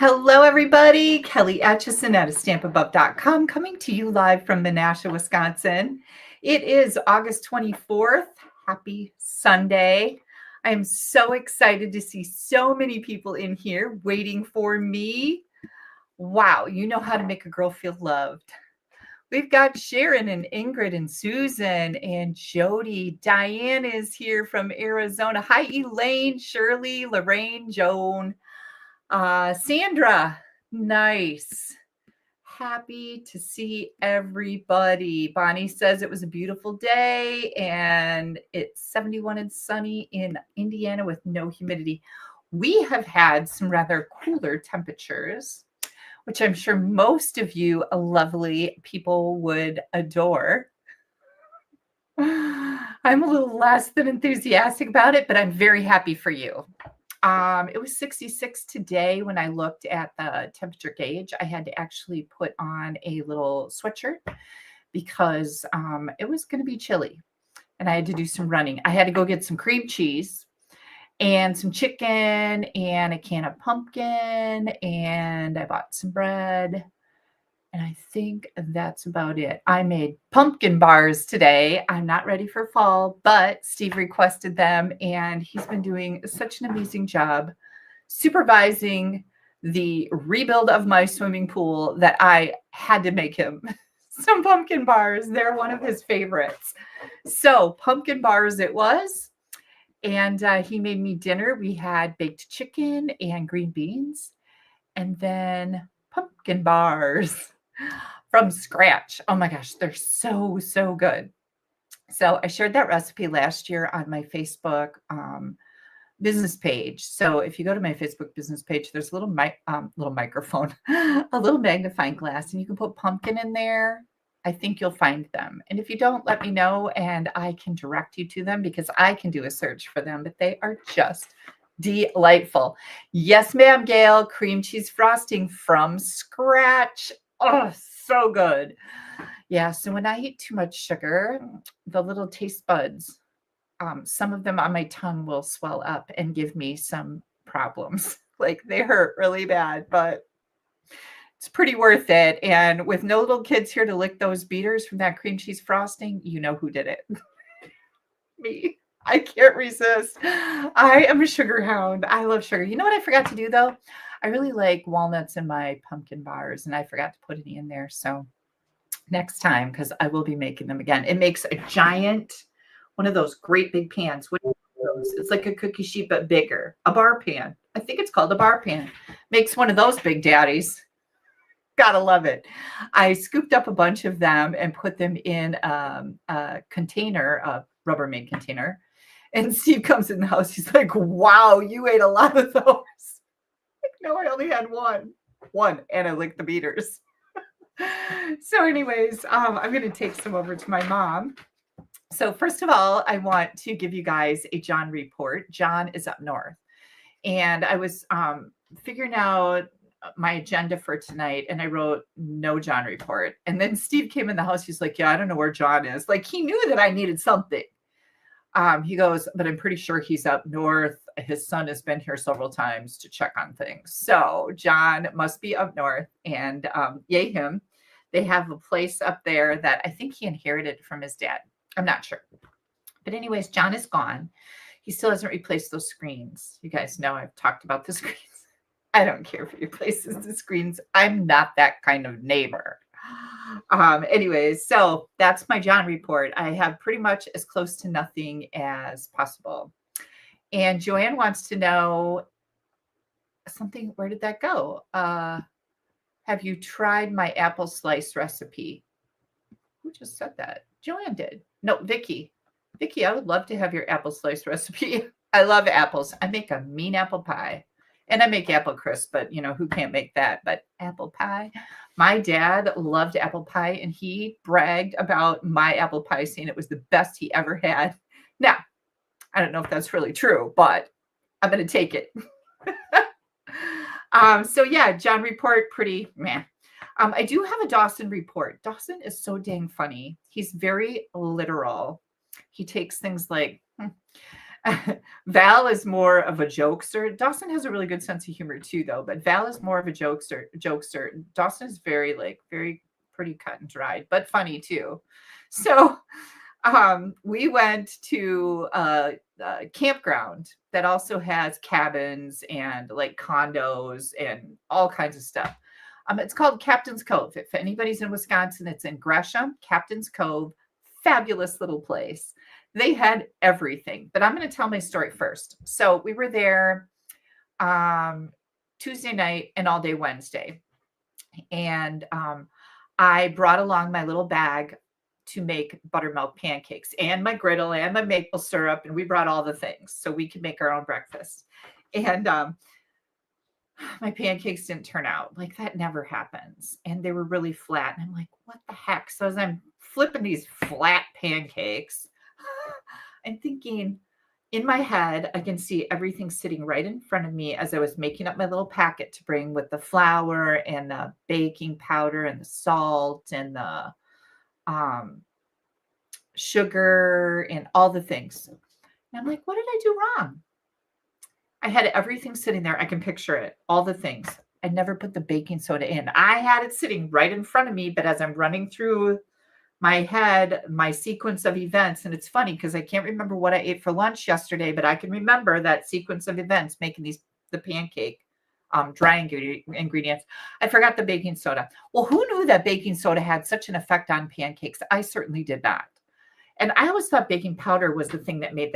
Hello, everybody. Kelly Atchison at stampabove.com coming to you live from Menasha, Wisconsin. It is August 24th. Happy Sunday. I am so excited to see so many people in here waiting for me. Wow, you know how to make a girl feel loved. We've got Sharon and Ingrid and Susan and Jody. Diane is here from Arizona. Hi, Elaine, Shirley, Lorraine, Joan. Sandra, nice. Happy to see everybody. Bonnie says it was a beautiful day and it's 71 and sunny in Indiana with no humidity. We have had some rather cooler temperatures, which I'm sure most of you lovely people would adore. I'm a little less than enthusiastic about it, but I'm very happy for you. It was 66 today when I looked at the temperature gauge. I had to actually put on a little sweatshirt because it was going to be chilly and I had to do some running. I had to go get some cream cheese and some chicken and a can of pumpkin, and I bought some bread. And I think that's about it. I made pumpkin bars today. I'm not ready for fall, but Steve requested them, and he's been doing such an amazing job supervising the rebuild of my swimming pool that I had to make him some pumpkin bars. They're one of his favorites. So pumpkin bars it was. And he made me dinner. We had baked chicken and green beans, and then pumpkin bars from scratch. Oh my gosh, they're so, so good. So I shared that recipe last year on my Facebook business page. So if you go to my Facebook business page, there's a little microphone, a little magnifying glass, and you can put pumpkin in there. I think you'll find them. And if you don't, let me know and I can direct you to them because I can do a search for them, but they are just delightful. Yes, ma'am, Gail. Cream cheese frosting from scratch. Oh, so good. Yeah, so when I eat too much sugar, the little taste buds, some of them on my tongue will swell up and give me some problems. Like they hurt really bad, but it's pretty worth it. And with no little kids here to lick those beaters from that cream cheese frosting, you know who did it. Me. I can't resist. I am a sugar hound. I love sugar. You know what I forgot to do though? I really like walnuts in my pumpkin bars, and I forgot to put any in there. So next time, because I will be making them again. It makes a giant, one of those great big pans. What are those? It's like a cookie sheet, but bigger. A bar pan. I think it's called a bar pan. Makes one of those big daddies. Gotta love it. I scooped up a bunch of them and put them in a container, a Rubbermaid container. And Steve comes in the house. He's like, wow, you ate a lot of those. Like, no, I only had one, and I licked the beaters. So anyways, I'm going to take some over to my mom. So first of all, I want to give you guys a John report. John is up north. And I was figuring out my agenda for tonight, and I wrote no John report. And then Steve came in the house. He's like, yeah, I don't know where John is. Like he knew that I needed something. He goes, but I'm pretty sure he's up north. His son has been here several times to check on things. So John must be up north, and yay him. They have a place up there that I think he inherited from his dad. I'm not sure. But anyways, John is gone. He still hasn't replaced those screens. You guys know I've talked about the screens. I don't care if he replaces the screens. I'm not that kind of neighbor. Anyways, so that's my John report. I have pretty much as close to nothing as possible. And Joanne wants to know something. Where did that go? Have you tried my apple slice recipe? Who just said that? Joanne did. No, Vicky. Vicky, I would love to have your apple slice recipe. I love apples. I make a mean apple pie. And I make apple crisp, but you know, who can't make that? But apple pie. My dad loved apple pie, and he bragged about my apple pie, saying it was the best he ever had. Now, I don't know if that's really true, but I'm going to take it. So yeah, John report, pretty meh. I do have a Dawson report. Dawson is so dang funny. He's very literal. He takes things like, Val is more of a jokester. Dawson has a really good sense of humor too, though. But Val is more of a jokester. Dawson is very pretty cut and dried, but funny too. So we went to a campground that also has cabins and like condos and all kinds of stuff. It's called Captain's Cove. If anybody's in Wisconsin, it's in Gresham. Captain's Cove, fabulous little place. They had everything, but I'm going to tell my story first. So we were there Tuesday night and all day Wednesday, and I brought along my little bag to make buttermilk pancakes and my griddle and my maple syrup, and we brought all the things so we could make our own breakfast. And my pancakes didn't turn out. Like, that never happens. And they were really flat. And I'm like, what the heck? So as I'm flipping these flat pancakes, I'm thinking in my head, I can see everything sitting right in front of me as I was making up my little packet to bring with the flour and the baking powder and the salt and the sugar and all the things. And I'm like, what did I do wrong? I had everything sitting there. I can picture it, all the things. I never put the baking soda in. I had it sitting right in front of me, but as I'm running through my head, my sequence of events, and it's funny because I can't remember what I ate for lunch yesterday, but I can remember that sequence of events making the pancake, dry ingredients. I forgot the baking soda. Well, who knew that baking soda had such an effect on pancakes? I certainly did not. And I always thought baking powder was the thing that made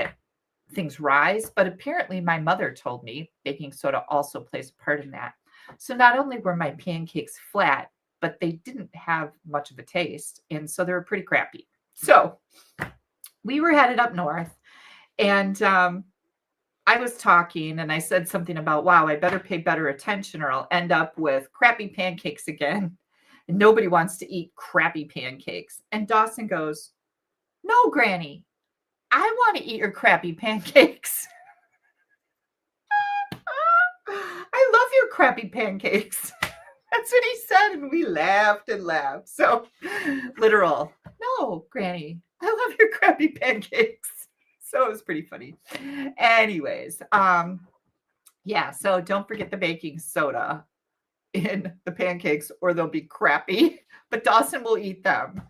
things rise, but apparently my mother told me baking soda also plays a part in that. So not only were my pancakes flat, but they didn't have much of a taste, and so they were pretty crappy. So we were headed up north, and I was talking, and I said something about, wow, I better pay better attention or I'll end up with crappy pancakes again. And nobody wants to eat crappy pancakes. And Dawson goes, no, Granny, I want to eat your crappy pancakes. I love your crappy pancakes. That's what he said, and we laughed and laughed. So, literal, no, Granny, I love your crappy pancakes. So it was pretty funny. Anyways, yeah, so don't forget the baking soda in the pancakes or they'll be crappy, but Dawson will eat them.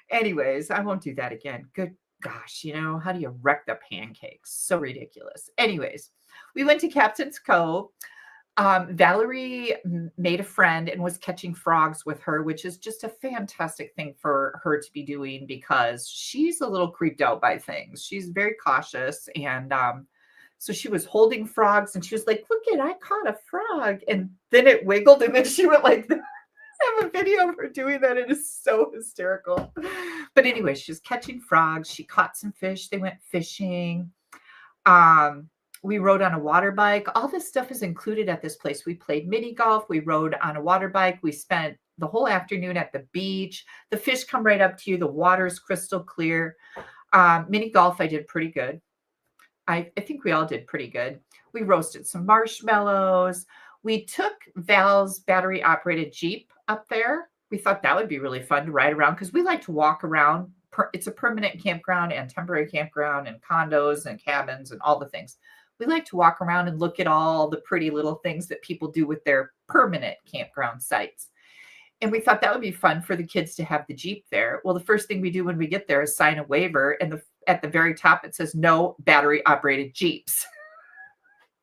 Anyways, I won't do that again. Good gosh, how do you wreck the pancakes? So ridiculous. Anyways, we went to Captain's Cove. Valerie made a friend and was catching frogs with her, which is just a fantastic thing for her to be doing because she's a little creeped out by things. She's very cautious. And so she was holding frogs and she was like, look I caught a frog. And then it wiggled and then she went like that. I have a video of her doing that. It is so hysterical. But anyway, she was catching frogs. She caught some fish. They went fishing. We rode on a water bike. All this stuff is included at this place. We played mini golf. We rode on a water bike. We spent the whole afternoon at the beach. The fish come right up to you. The water's crystal clear. Mini golf, I did pretty good. I think we all did pretty good. We roasted some marshmallows. We took Val's battery-operated Jeep up there. We thought that would be really fun to ride around because we like to walk around. It's a permanent campground and temporary campground and condos and cabins and all the things. We like to walk around and look at all the pretty little things that people do with their permanent campground sites. And we thought that would be fun for the kids to have the Jeep there. Well, the first thing we do when we get there is sign a waiver. And at the very top, it says no battery operated Jeeps.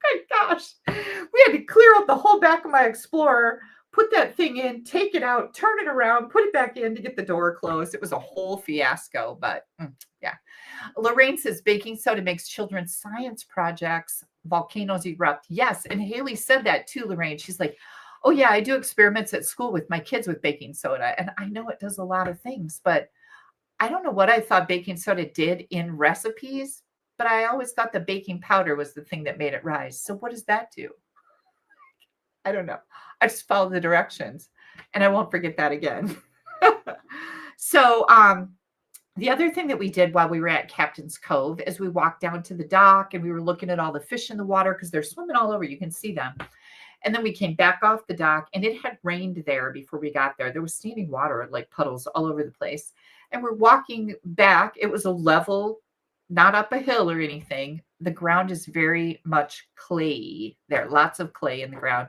My gosh, we had to clear out the whole back of my Explorer, put that thing in, take it out, turn it around, put it back in to get the door closed. It was a whole fiasco, but yeah. Lorraine says baking soda makes children's science projects, volcanoes erupt. Yes, and Haley said that too, Lorraine. She's like, oh yeah, I do experiments at school with my kids with baking soda. And I know it does a lot of things, but I don't know what I thought baking soda did in recipes, but I always thought the baking powder was the thing that made it rise. So what does that do? I don't know. I just follow the directions and I won't forget that again. So the other thing that we did while we were at Captain's Cove is we walked down to the dock and we were looking at all the fish in the water because they're swimming all over. You can see them. And then we came back off the dock and it had rained there before we got there. There was standing water, like puddles all over the place. And we're walking back. It was a level, not up a hill or anything, the ground is very much clayey. There are lots of clay in the ground.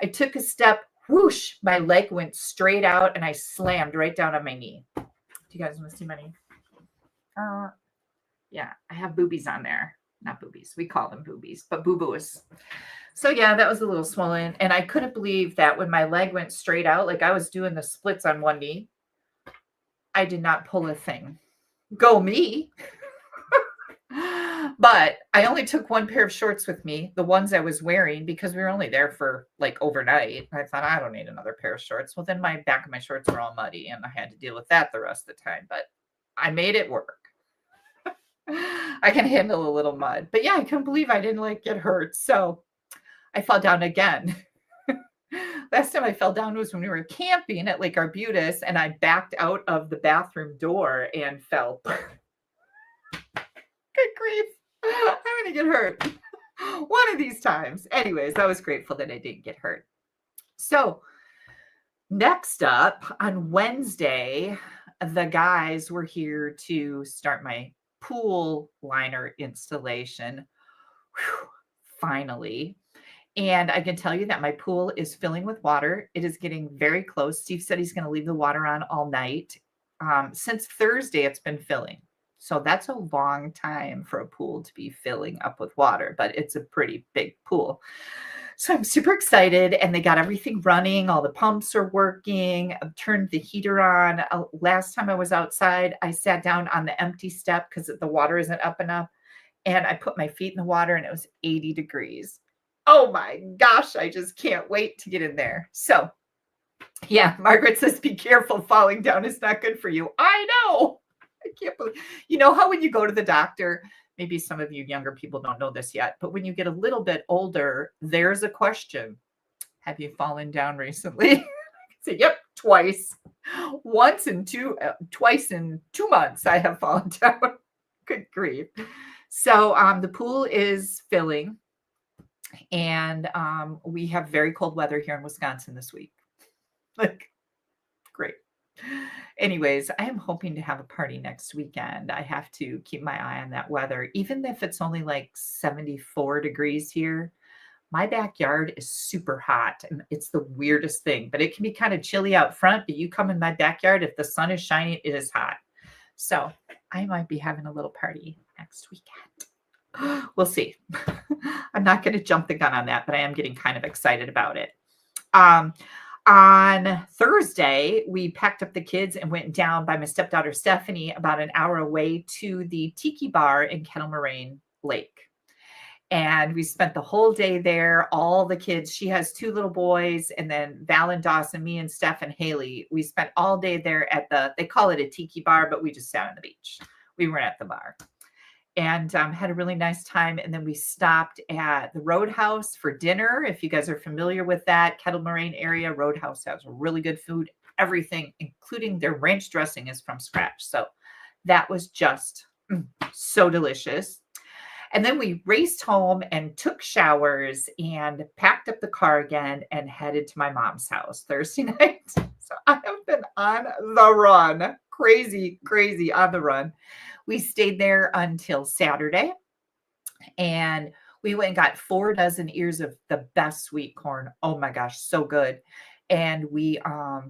I took a step, whoosh, my leg went straight out and I slammed right down on my knee. Do you guys want to see my knee? Yeah, I have boobies on there. Not boobies. We call them boobies, but boo-boos. So yeah, that was a little swollen. And I couldn't believe that when my leg went straight out, like I was doing the splits on one knee, I did not pull a thing. Go me. But I only took one pair of shorts with me, the ones I was wearing, because we were only there for like overnight. I thought, I don't need another pair of shorts. Well, then my back of my shorts were all muddy and I had to deal with that the rest of the time. But I made it work. I can handle a little mud. But yeah, I couldn't believe I didn't like get hurt. So I fell down again. Last time I fell down was when we were camping at Lake Arbutus and I backed out of the bathroom door and fell. Good grief. I'm going to get hurt one of these times. Anyways, I was grateful that I didn't get hurt. So next up on Wednesday, the guys were here to start my pool liner installation. Whew, finally. And I can tell you that my pool is filling with water. It is getting very close. Steve said he's going to leave the water on all night. Since Thursday, it's been filling. So that's a long time for a pool to be filling up with water, but it's a pretty big pool. So I'm super excited, and they got everything running. All the pumps are working. I've turned the heater on. Last time I was outside, I sat down on the empty step because the water isn't up enough, and I put my feet in the water, and it was 80 degrees. Oh my gosh, I just can't wait to get in there. So yeah, Margaret says, be careful, falling down is not good for you. I know. I can't believe, you know how when you go to the doctor, maybe some of you younger people don't know this yet, but when you get a little bit older, there's a question. Have you fallen down recently? I say, yep, twice. Twice in 2 months I have fallen down. Good grief. So the pool is filling, and we have very cold weather here in Wisconsin this week. Like, great. Anyways, I am hoping to have a party next weekend. I have to keep my eye on that weather. Even if it's only like 74 degrees here, my backyard is super hot. And it's the weirdest thing, but it can be kind of chilly out front. But you come in my backyard, if the sun is shining, it is hot. So I might be having a little party next weekend. We'll see. I'm not going to jump the gun on that, but I am getting kind of excited about it. On Thursday, we packed up the kids and went down by my stepdaughter, Stephanie, about an hour away to the Tiki Bar in Kettle Moraine Lake. And we spent the whole day there. All the kids, she has 2 little boys, and then Val and Dawson, me and Steph and Haley. We spent all day there at they call it a Tiki Bar, but we just sat on the beach. We weren't at the bar. And had a really nice time. And then we stopped at the Roadhouse for dinner. If you guys are familiar with that, Kettle Moraine area, Roadhouse has really good food. Everything, including their ranch dressing, is from scratch. So that was just so delicious. And then we raced home and took showers and packed up the car again and headed to my mom's house Thursday night. So I have been on the run. Crazy, crazy on the run. We stayed there until Saturday, and we went and got 4 dozen ears of the best sweet corn. Oh my gosh, so good. And we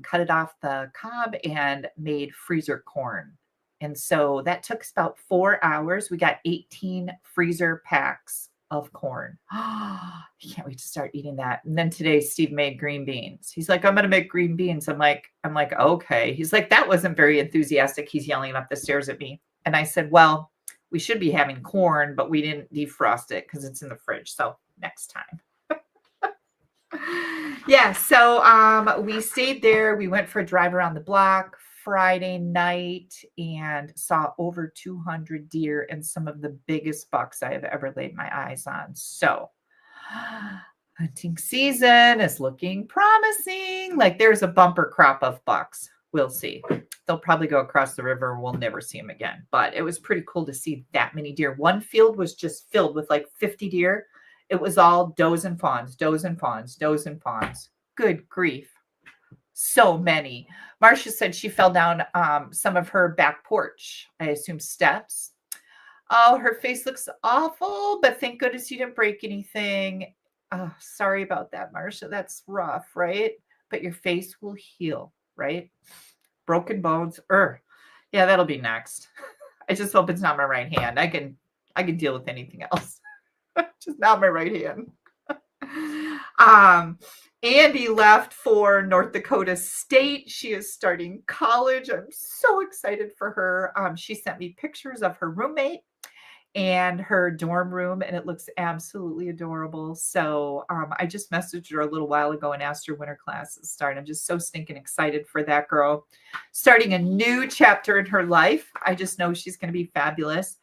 cut it off the cob and made freezer corn. And so that took us about 4 hours. We got 18 freezer packs of corn. I can't wait to start eating that. And then today Steve made green beans. He's like, I'm going to make green beans. I'm like, okay. He's like, that wasn't very enthusiastic. He's yelling up the stairs at me. And I said, well, we should be having corn, but we didn't defrost it because it's in the fridge. So next time. Yeah. So we stayed there. We went for a drive around the block Friday night and saw over 200 deer and some of the biggest bucks I have ever laid my eyes on. So hunting season is looking promising. Like there's a bumper crop of bucks. We'll see. They'll probably go across the river and we'll never see them again. But it was pretty cool to see that many deer. One field was just filled with like 50 deer. It was all does and fawns, does and fawns, does and fawns. Good grief. So many. Marcia said she fell down some of her back porch, I assume steps. Oh, her face looks awful, but thank goodness you didn't break anything. Oh, sorry about that, Marcia. That's rough, right? But your face will heal, right? Broken bones. Yeah, that'll be next. I just hope it's not my right hand. I can deal with anything else. Just not my right hand. Andy left for North Dakota State. She is starting college. I'm so excited for her. She sent me pictures of her roommate and her dorm room, and it looks absolutely adorable. So I just messaged her a little while ago and asked her when her classes start. I'm just so stinking excited for that girl starting a new chapter in her life. I just know she's going to be fabulous.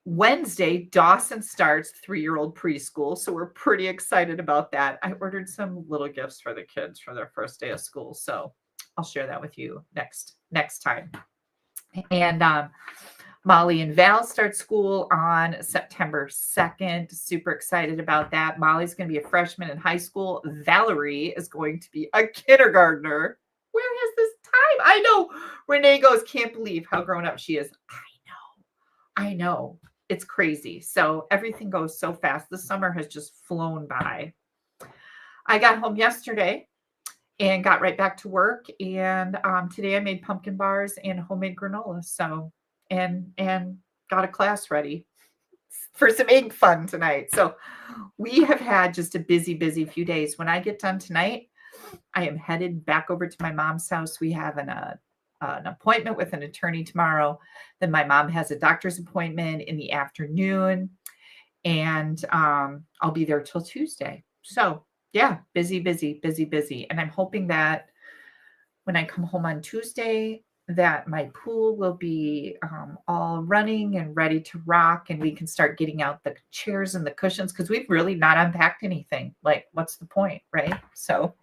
Wednesday, Dawson starts 3-year-old preschool, so we're pretty excited about that. I ordered some little gifts for the kids for their first day of school, so I'll share that with you next time. And Molly and Val start school on September 2nd. Super excited about that. Molly's going to be a freshman in high school. Valerie is going to be a kindergartner. Where has this time? I know. Renee goes, can't believe how grown up she is. I know. It's crazy. So everything goes so fast. The summer has just flown by. I got home yesterday and got right back to work. And today I made pumpkin bars and homemade granola. So, and got a class ready for some egg fun tonight. So we have had just a busy few days. When I get done tonight, I am headed back over to my mom's house. We have an appointment with an attorney tomorrow. Then my mom has a doctor's appointment in the afternoon, and I'll be there till Tuesday. So yeah, busy. And I'm hoping that when I come home on Tuesday, that my pool will be all running and ready to rock, and we can start getting out the chairs and the cushions, because we've really not unpacked anything. Like, what's the point, right? So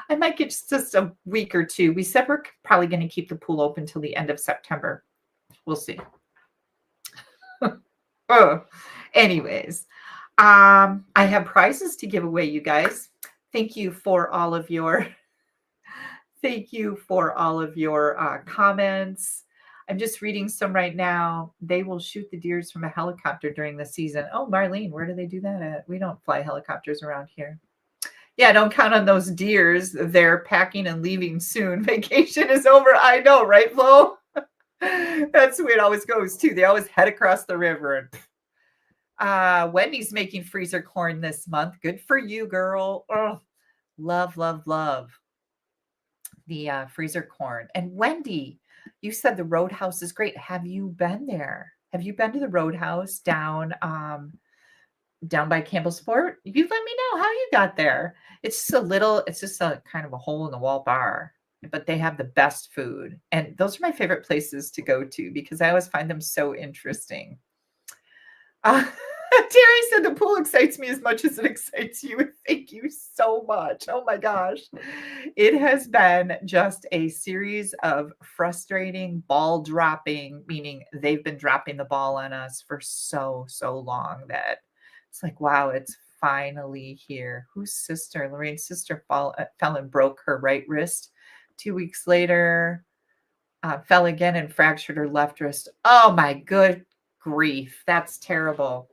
I might get just a week or two. We said we're probably going to keep the pool open till the end of September. We'll see. Anyways, I have prizes to give away, you guys. Thank you for all of your comments. I'm just reading some right now. They will shoot the deers from a helicopter during the season. Oh, Marlene, where do they do that at? We don't fly helicopters around here. Yeah, don't count on those deers. They're packing and leaving soon. Vacation is over. I know, right, Flo? That's the way it always goes, too. They always head across the river. And Wendy's making freezer corn this month. Good for you, girl. Oh, love the freezer corn. And Wendy, you said the Roadhouse is great. Have you been there? Have you been to the Roadhouse down by Campbellsport? You let me know how you got there. It's just a kind of a hole in the wall bar, but they have the best food. And those are my favorite places to go to because I always find them so interesting. Terry said the pool excites me as much as it excites you. Thank you so much. Oh my gosh. It has been just a series of frustrating ball dropping, meaning they've been dropping the ball on us for so long that it's like, wow, it's finally here. Whose sister? Lorraine's sister fell and broke her right wrist. 2 weeks later, fell again and fractured her left wrist. Oh my good grief. That's terrible.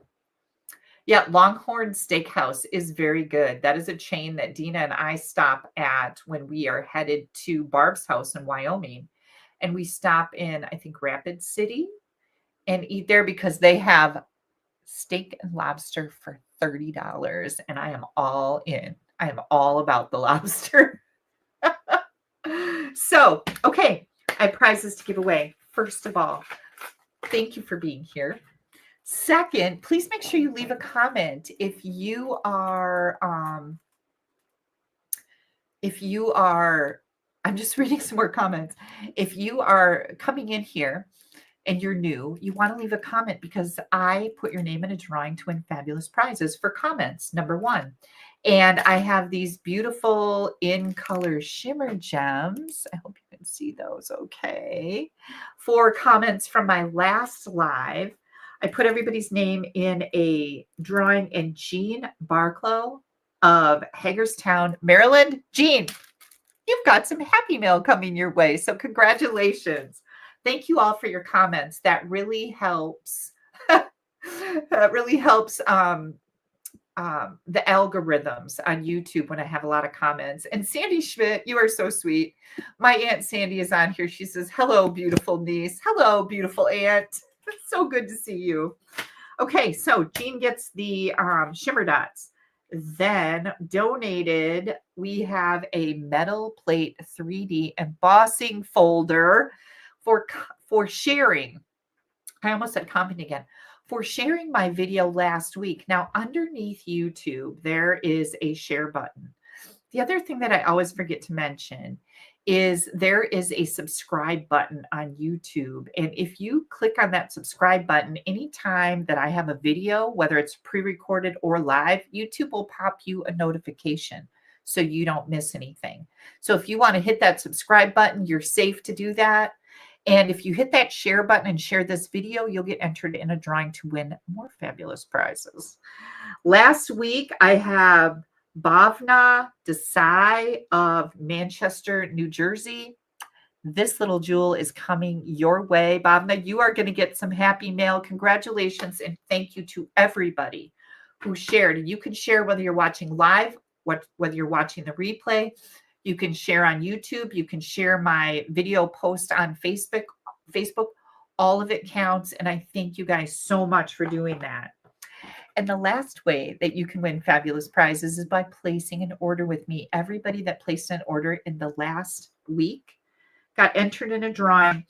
Yeah, Longhorn Steakhouse is very good. That is a chain that Dina and I stop at when we are headed to Barb's house in Wyoming. And we stop in, I think, Rapid City and eat there because they have steak and lobster for $30. And I am all in. I am all about the lobster. So, okay, I have prizes to give away. First of all, thank you for being here. Second, please make sure you leave a comment if you are, I'm just reading some more comments. If you are coming in here and you're new, you want to leave a comment because I put your name in a drawing to win fabulous prizes for comments, number 1. And I have these beautiful in color shimmer gems. I hope you can see those okay. For comments from my last live, I put everybody's name in a drawing, and Jean Barclow of Hagerstown, Maryland. Jean, you've got some happy mail coming your way. So congratulations. Thank you all for your comments. That really helps. That really helps the algorithms on YouTube when I have a lot of comments. And Sandy Schmidt, you are so sweet. My Aunt Sandy is on here. She says, hello, beautiful niece. Hello, beautiful aunt. It's so good to see you. Okay, so Jean gets the shimmer dots. Then donated, we have a metal plate 3D embossing folder for sharing. I almost said comping again. For sharing my video last week. Now, underneath YouTube, there is a share button. The other thing that I always forget to mention is there is a subscribe button on YouTube. And if you click on that subscribe button, anytime that I have a video, whether it's pre-recorded or live, YouTube will pop you a notification so you don't miss anything. So if you want to hit that subscribe button, you're safe to do that. And if you hit that share button and share this video, you'll get entered in a drawing to win more fabulous prizes. Last week, I have Bhavna Desai of Manchester, New Jersey. This little jewel is coming your way. Bhavna, you are going to get some happy mail. Congratulations, and thank you to everybody who shared. You can share whether you're watching live, whether you're watching the replay. You can share on YouTube. You can share my video post on Facebook. All of it counts. And I thank you guys so much for doing that. And the last way that you can win fabulous prizes is by placing an order with me. Everybody that placed an order in the last week got entered in a drawing.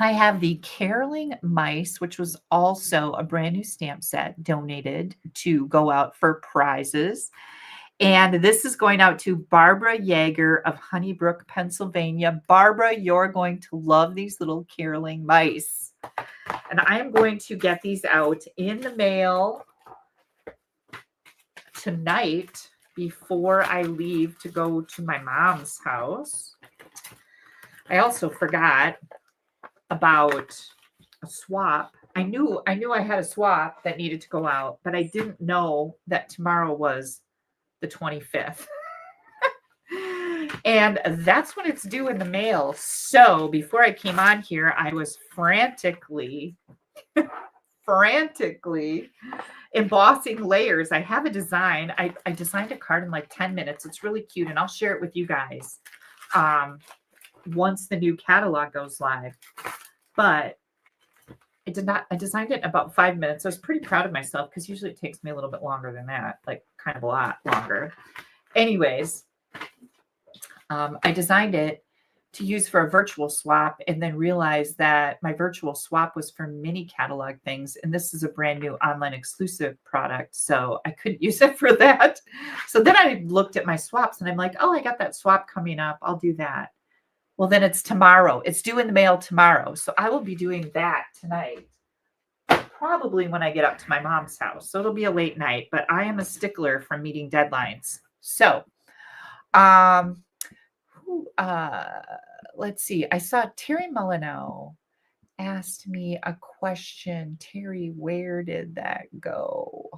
I have the caroling mice, which was also a brand new stamp set donated to go out for prizes. And this is going out to Barbara Yeager of Honeybrook, Pennsylvania. Barbara, you're going to love these little caroling mice. And I am going to get these out in the mail tonight before I leave to go to my mom's house. I also forgot about a swap. I knew I had a swap that needed to go out, but I didn't know that tomorrow was the 25th. And that's when it's due in the mail. So before I came on here, I was frantically embossing layers. I have a design. I designed a card in like 10 minutes. It's really cute, and I'll share it with you guys once the new catalog goes live. But I designed it in about 5 minutes. I was pretty proud of myself because usually it takes me a little bit longer than that, like kind of a lot longer. Anyways, I designed it to use for a virtual swap and then realized that my virtual swap was for mini catalog things. And this is a brand new online exclusive product. So I couldn't use it for that. So then I looked at my swaps and I'm like, oh, I got that swap coming up. I'll do that. Well, then it's tomorrow. It's due in the mail tomorrow. So I will be doing that tonight, probably when I get up to my mom's house. So it'll be a late night, but I am a stickler for meeting deadlines. So, let's see. I saw Terry Molyneux asked me a question. Terry, where did that go?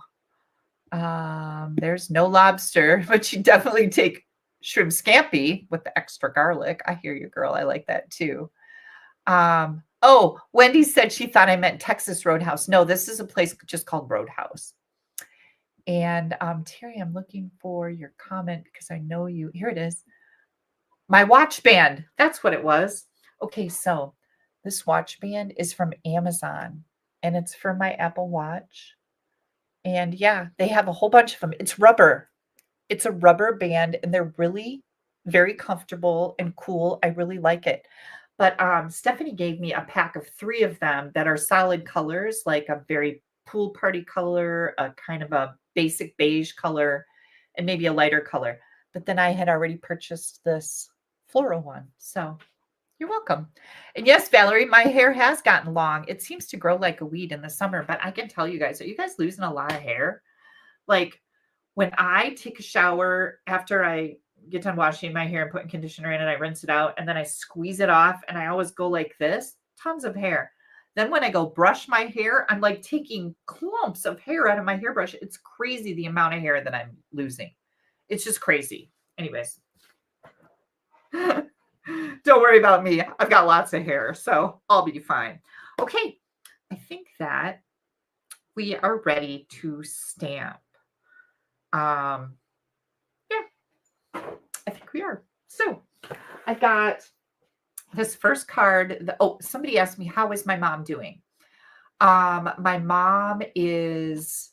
There's no lobster, but you definitely take shrimp scampi with the extra garlic. I hear you, girl. I like that too. Oh, Wendy said she thought I meant Texas Roadhouse. No, this is a place just called Roadhouse. And Terry, I'm looking for your comment because I know you. Here it is. My watch band. That's what it was. Okay, so this watch band is from Amazon and it's for my Apple Watch. And yeah, they have a whole bunch of them. It's rubber. It's a rubber band and they're really very comfortable and cool. I really like it. But Stephanie gave me a pack of 3 of them that are solid colors, like a very pool party color, a kind of a basic beige color, and maybe a lighter color. But then I had already purchased this floral one. So you're welcome. And yes, Valerie, my hair has gotten long. It seems to grow like a weed in the summer, but I can tell you guys, are you guys losing a lot of hair? Like when I take a shower after I get done washing my hair and putting conditioner in it, I rinse it out and then I squeeze it off and I always go like this, tons of hair. Then when I go brush my hair, I'm like taking clumps of hair out of my hairbrush. It's crazy the amount of hair that I'm losing. It's just crazy. Anyways. Don't worry about me. I've got lots of hair, so I'll be fine. Okay, I think that we are ready to stamp. Um, yeah, I think we are. So I got this first card. Oh, somebody asked me, how is my mom doing? My mom is,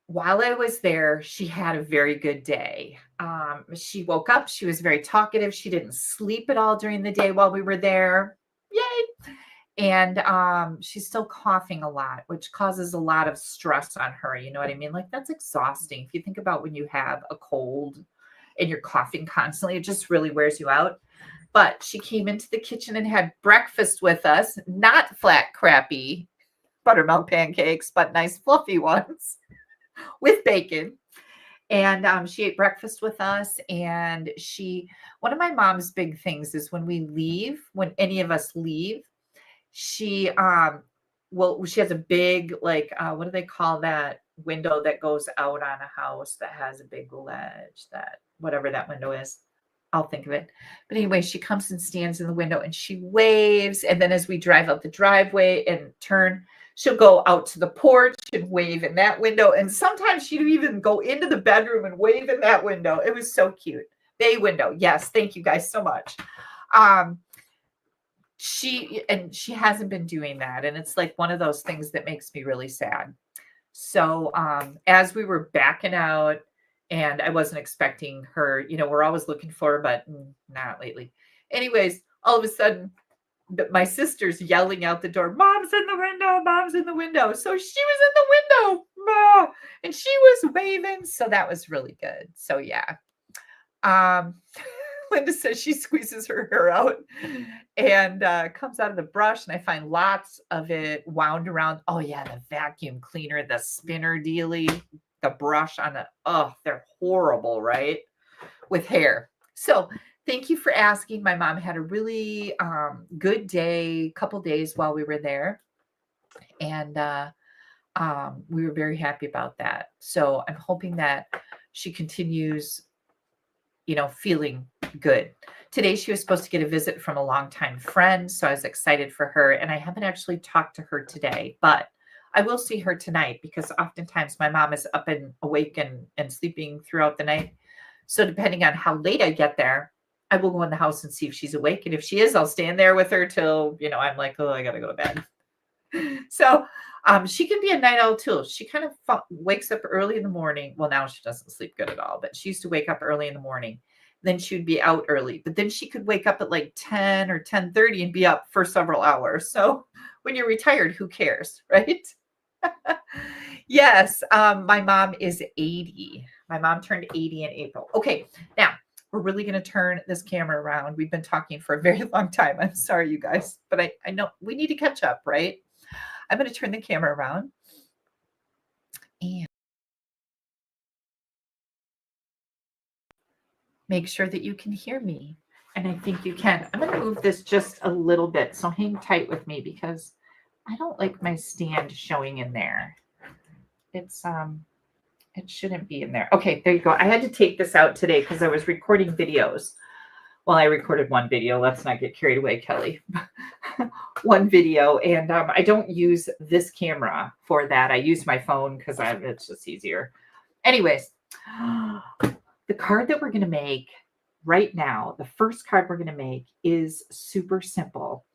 while I was there, she had a very good day. She woke up, she was very talkative. She didn't sleep at all during the day while we were there. Yay. And she's still coughing a lot, which causes a lot of stress on her. You know what I mean? Like, that's exhausting. If you think about when you have a cold and you're coughing constantly, it just really wears you out. But she came into the kitchen and had breakfast with us, not flat, crappy buttermilk pancakes, but nice fluffy ones with bacon. And she ate breakfast with us. And one of my mom's big things is when we leave, when any of us leave, she has a big, like, what do they call that window that goes out on a house that has a big ledge, that whatever that window is, I'll think of it. But anyway, she comes and stands in the window and she waves. And then as we drive out the driveway and turn, she'll go out to the porch and wave in that window. And sometimes she'd even go into the bedroom and wave in that window. It was so cute. Bay window. Yes. Thank you guys so much. She hasn't been doing that. And it's like one of those things that makes me really sad. So as we were backing out, and I wasn't expecting her, we're always looking for her, but not lately. Anyways, all of a sudden, my sister's yelling out the door, "Mom's in the window, Mom's in the window." So she was in the window, and she was waving. So that was really good. So yeah. Linda says she squeezes her hair out and comes out of the brush, and I find lots of it wound around. Oh yeah, the vacuum cleaner, the spinner dealie, the brush on they're horrible, right? With hair. So thank you for asking. My mom had a really good day, couple days while we were there. And we were very happy about that. So I'm hoping that she continues, feeling good. Today, she was supposed to get a visit from a longtime friend. So I was excited for her. And I haven't actually talked to her today, but I will see her tonight because oftentimes my mom is up and awake and sleeping throughout the night. So depending on how late I get there, I will go in the house and see if she's awake. And if she is, I'll stand there with her till, I'm like, oh, I got to go to bed. So she can be a night owl too. She kind of wakes up early in the morning. Well, now she doesn't sleep good at all, but she used to wake up early in the morning. Then she would be out early, but then she could wake up at like 10 or 10:30 and be up for several hours. So when you're retired, who cares, right? Yes, my mom is 80. My mom turned 80 in April. Okay, now we're really going to turn this camera around. We've been talking for a very long time. I'm sorry, you guys, but I know we need to catch up, right? I'm going to turn the camera around. And make sure that you can hear me. And I think you can. I'm going to move this just a little bit. So hang tight with me because I don't like my stand showing in there. It's it shouldn't be in there. Okay, there you go. I had to take this out today because I was recording videos. Well, I recorded one video. Let's not get carried away, Kelly. One video. And I don't use this camera for that. I use my phone because it's just easier. Anyways, the card that we're going to make right now, the first card we're going to make is super simple.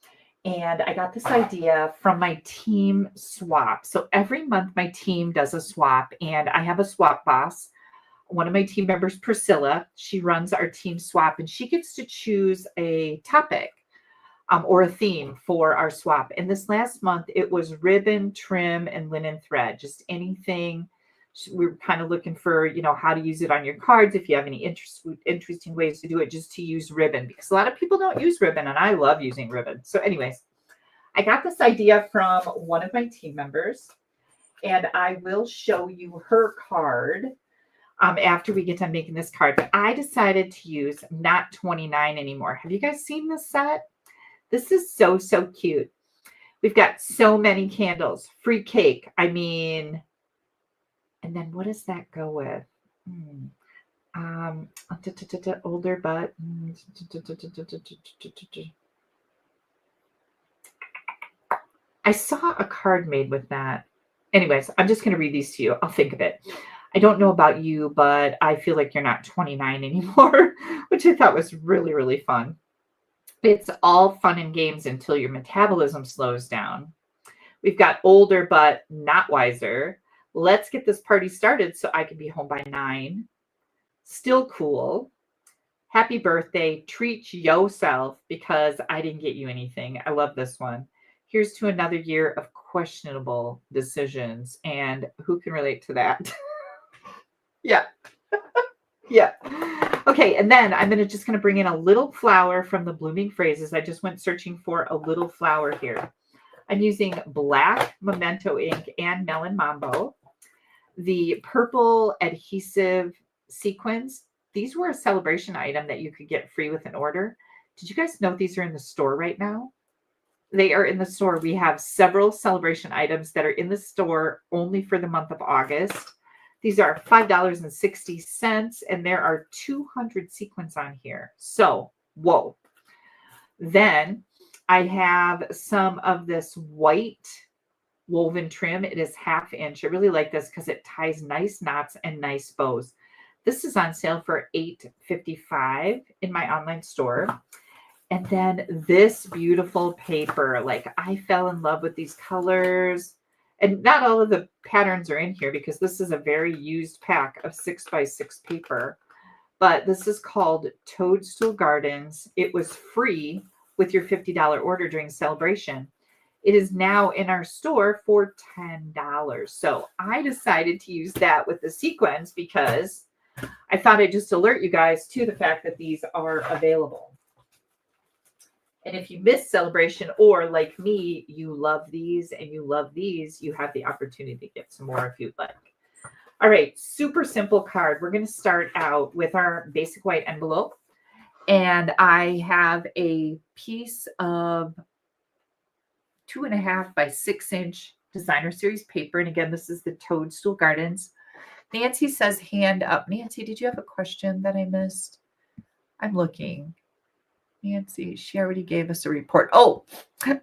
And I got this idea from my team swap. So every month my team does a swap, and I have a swap boss. One of my team members, Priscilla, she runs our team swap, and she gets to choose a topic or a theme for our swap. And this last month, it was ribbon, trim, and linen thread, just anything. We were kind of looking for, how to use it on your cards. If you have any interesting ways to do it, just to use ribbon, because a lot of people don't use ribbon, and I love using ribbon. So anyways, I got this idea from one of my team members, and I will show you her card after we get done making this card. But I decided to use not 29 anymore. Have you guys seen this set? This is so, so cute. We've got so many candles, free cake. I mean, and then what does that go with? Older, but I saw a card made with that. Anyways, I'm just going to read these to you. I'll think of it. I don't know about you, but I feel like you're not 29 anymore, which I thought was really, really fun. It's all fun and games until your metabolism slows down. We've got older, but not wiser. Let's get this party started so I can be home by 9. Still cool. Happy birthday. Treat yourself because I didn't get you anything. I love this one. Here's to another year of questionable decisions. And who can relate to that? Yeah. Yeah. Okay. And then I'm just going to bring in a little flower from the Blooming Phrases. I just went searching for a little flower here. I'm using black Memento ink and Melon Mambo. The purple adhesive sequins. These were a celebration item that you could get free with an order. Did you guys know these are in the store right now? They are in the store. We have several celebration items that are in the store only for the month of August. These are $5.60, and there are 200 sequins on here. So, whoa. Then I have some of this white woven trim. It is 1/2 inch. I really like this because it ties nice knots and nice bows. This is on sale for $8.55 in my online store. And then this beautiful paper, like I fell in love with these colors. And not all of the patterns are in here because this is a very used pack of 6x6 paper. But this is called Toadstool Gardens. It was free with your $50 order during celebration. It is now in our store for $10. So I decided to use that with the sequins because I thought I'd just alert you guys to the fact that these are available. And if you miss celebration, or like me, you love these and you love these, you have the opportunity to get some more if you'd like. All right, super simple card. We're going to start out with our basic white envelope. And I have a piece of 2.5 by 6 inch designer series paper. And again, this is the Toadstool Gardens. Nancy says hand up. Nancy, did you have a question that I missed? I'm looking. Nancy, she already gave us a report. Oh,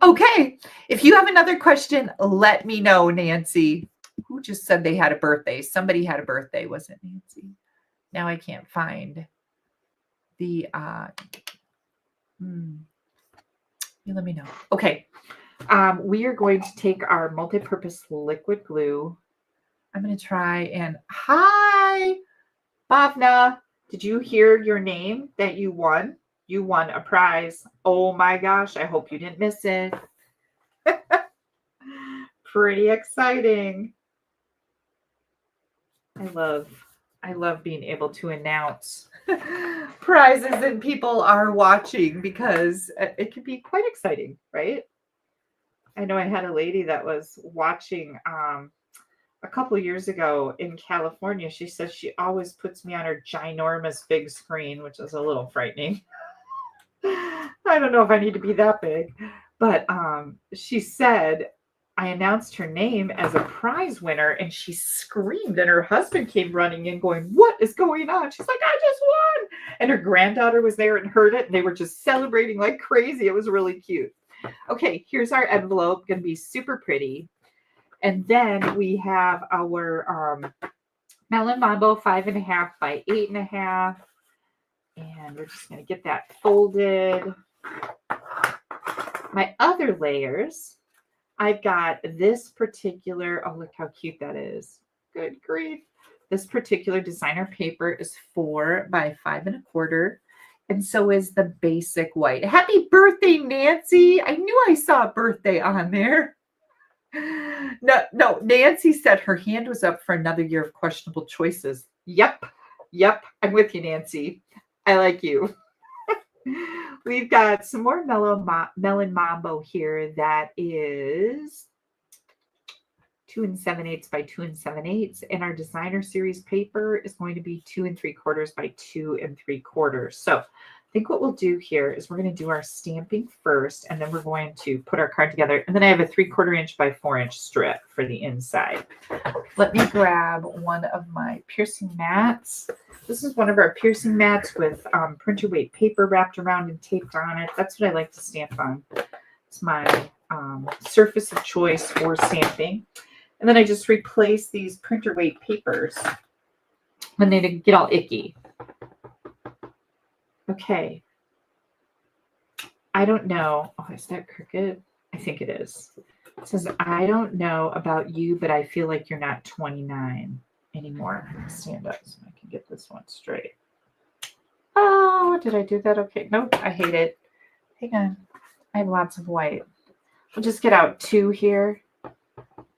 okay. If you have another question, let me know, Nancy. Who just said they had a birthday? Somebody had a birthday, wasn't it, Nancy? Now I can't find the, you let me know. Okay. We are going to take our multi-purpose liquid glue. I'm going to try and, hi, Bhavna. Did you hear your name that you won? You won a prize. Oh my gosh, I hope you didn't miss it. Pretty exciting. I love being able to announce prizes and people are watching because it can be quite exciting, right? I know I had a lady that was watching a couple of years ago in California. She says she always puts me on her ginormous big screen, which is a little frightening. I don't know if I need to be that big, but she said I announced her name as a prize winner and she screamed and her husband came running in going, what is going on? She's like, I just won. And her granddaughter was there and heard it and they were just celebrating like crazy. It was really cute. Okay, here's our envelope. Going to be super pretty. And then we have our Melon Mambo 5.5 by 8.5. And we're just going to get that folded. My other layers, I've got this particular, oh, look how cute that is. Good grief. This particular designer paper is 4 by 5.25. And so is the basic white. Happy birthday, Nancy. I knew I saw a birthday on there. No, Nancy said her hand was up for another year of questionable choices. Yep. I'm with you, Nancy. I like you. We've got some more Melon Mambo here that is 2 7/8 by 2 7/8. And our designer series paper is going to be 2 3/4 by 2 3/4. So think what we'll do here is we're going to do our stamping first, and then we're going to put our card together. And then I have a 3/4 inch by 4 inch strip for the inside. Let me grab one of my piercing mats. This is one of our piercing mats with printer weight paper wrapped around and taped on it. That's what I like to stamp on. It's my surface of choice for stamping. And then I just replace these printer weight papers when they get all icky. Okay. I don't know. Oh, is that crooked? I think it is. It says, I don't know about you, but I feel like you're not 29 anymore. Stand up so I can get this one straight. Oh, did I do that? Okay. Nope. I hate it. Hang on. I have lots of white. We'll just get out 2 here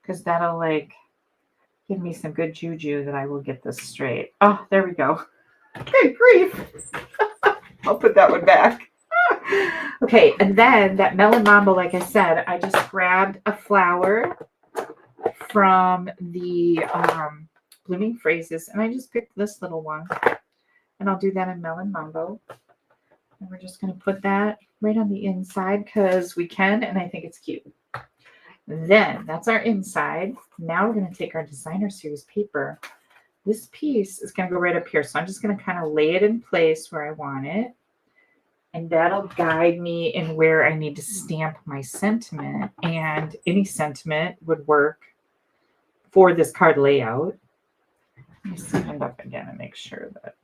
because that'll like give me some good juju that I will get this straight. Oh, there we go. Good grief. I'll put that one back. Okay, and then that melon mambo, like I said, I just grabbed a flower from the Blooming Phrases, and I just picked this little one, and I'll do that in melon mambo. And we're just going to put that right on the inside because we can, and I think it's cute. Then that's our inside. Now we're going to take our designer series paper. This piece is going to go right up here. So I'm just going to kind of lay it in place where I want it. And that'll guide me in where I need to stamp my sentiment. And any sentiment would work for this card layout. Let me stand up again and make sure that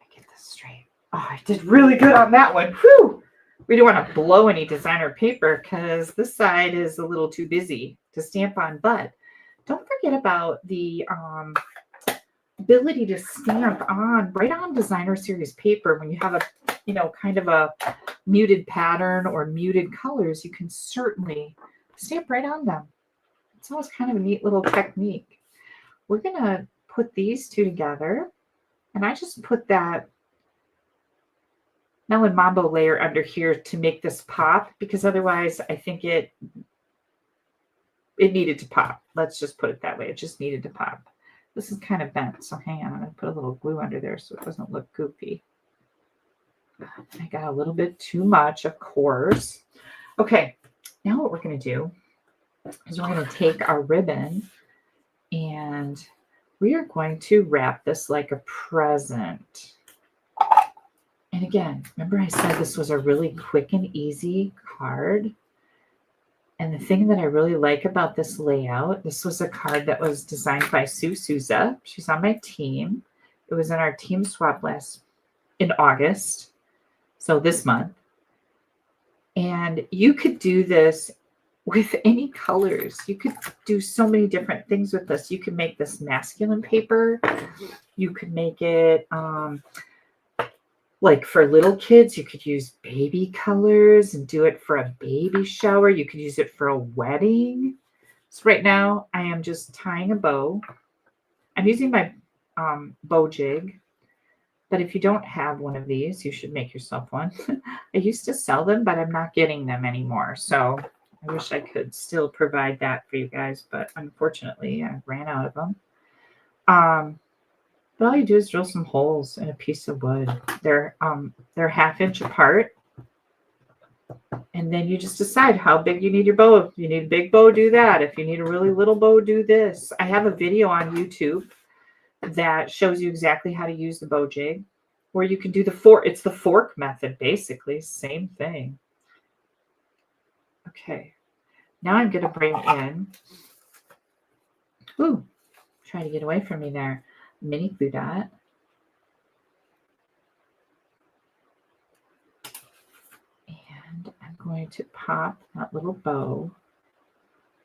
I get this straight. Oh, I did really good on that one. Whew! We don't want to blow any designer paper because this side is a little too busy to stamp on. But don't forget about the ability to stamp on right on designer series paper. When you have a, kind of a muted pattern or muted colors, you can certainly stamp right on them. It's always kind of a neat little technique. We're going to put these 2 together, and I just put that melon mambo layer under here to make this pop, because otherwise I think it needed to pop. Let's just put it that way. It just needed to pop. This is kind of bent, so hang on. I'm going to put a little glue under there so it doesn't look goofy. I got a little bit too much, of course. Okay, now what we're going to do is we're going to take our ribbon and we are going to wrap this like a present. And again, remember I said this was a really quick and easy card. And the thing that I really like about this layout, this was a card that was designed by Sue Souza. She's on my team. It was in our team swap list in August, so this month. And you could do this with any colors. You could do so many different things with this. You could make this masculine paper. You could make it like for little kids, you could use baby colors and do it for a baby shower. You could use it for a wedding. So right now I am just tying a bow. I'm using my bow jig, but if you don't have one of these, you should make yourself one. I used to sell them, but I'm not getting them anymore. So I wish I could still provide that for you guys, but unfortunately I ran out of them. But all you do is drill some holes in a piece of wood. They're 1/2 inch apart. And then you just decide how big you need your bow. If you need a big bow, do that. If you need a really little bow, do this. I have a video on YouTube that shows you exactly how to use the bow jig. Or you can do the fork. It's the fork method, basically. Same thing. Okay. Now I'm going to bring in, try to get away from me there, mini glue dot. And I'm going to pop that little bow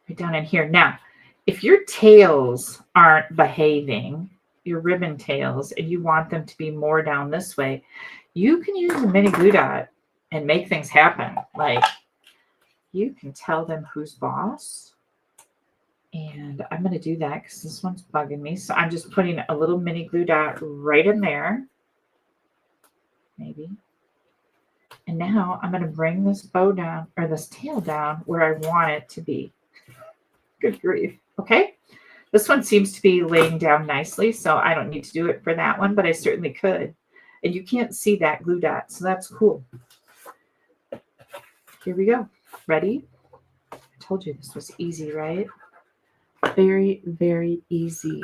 right down in here. Now, if your tails aren't behaving, your ribbon tails, and you want them to be more down this way, you can use a mini glue dot and make things happen. Like, you can tell them who's boss. And I'm going to do that because this one's bugging me. So I'm just putting a little mini glue dot right in there. Maybe. And now I'm going to bring this bow down, or this tail down, where I want it to be. Good grief. Okay. This one seems to be laying down nicely, so I don't need to do it for that one, but I certainly could. And you can't see that glue dot, so that's cool. Here we go. Ready? I told you this was easy, right? Very, very easy.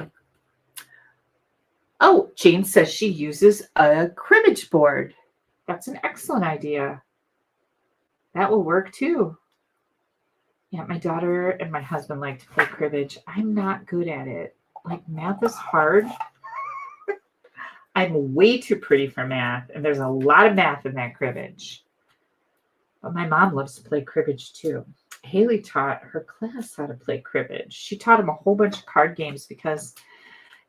Oh, Jane says she uses a cribbage board. That's an excellent idea. That will work too. Yeah, my daughter and my husband like to play cribbage. I'm not good at it. Like, math is hard. I'm way too pretty for math, and there's a lot of math in that cribbage. But my mom loves to play cribbage too. Haley taught her class how to play cribbage. She taught them a whole bunch of card games because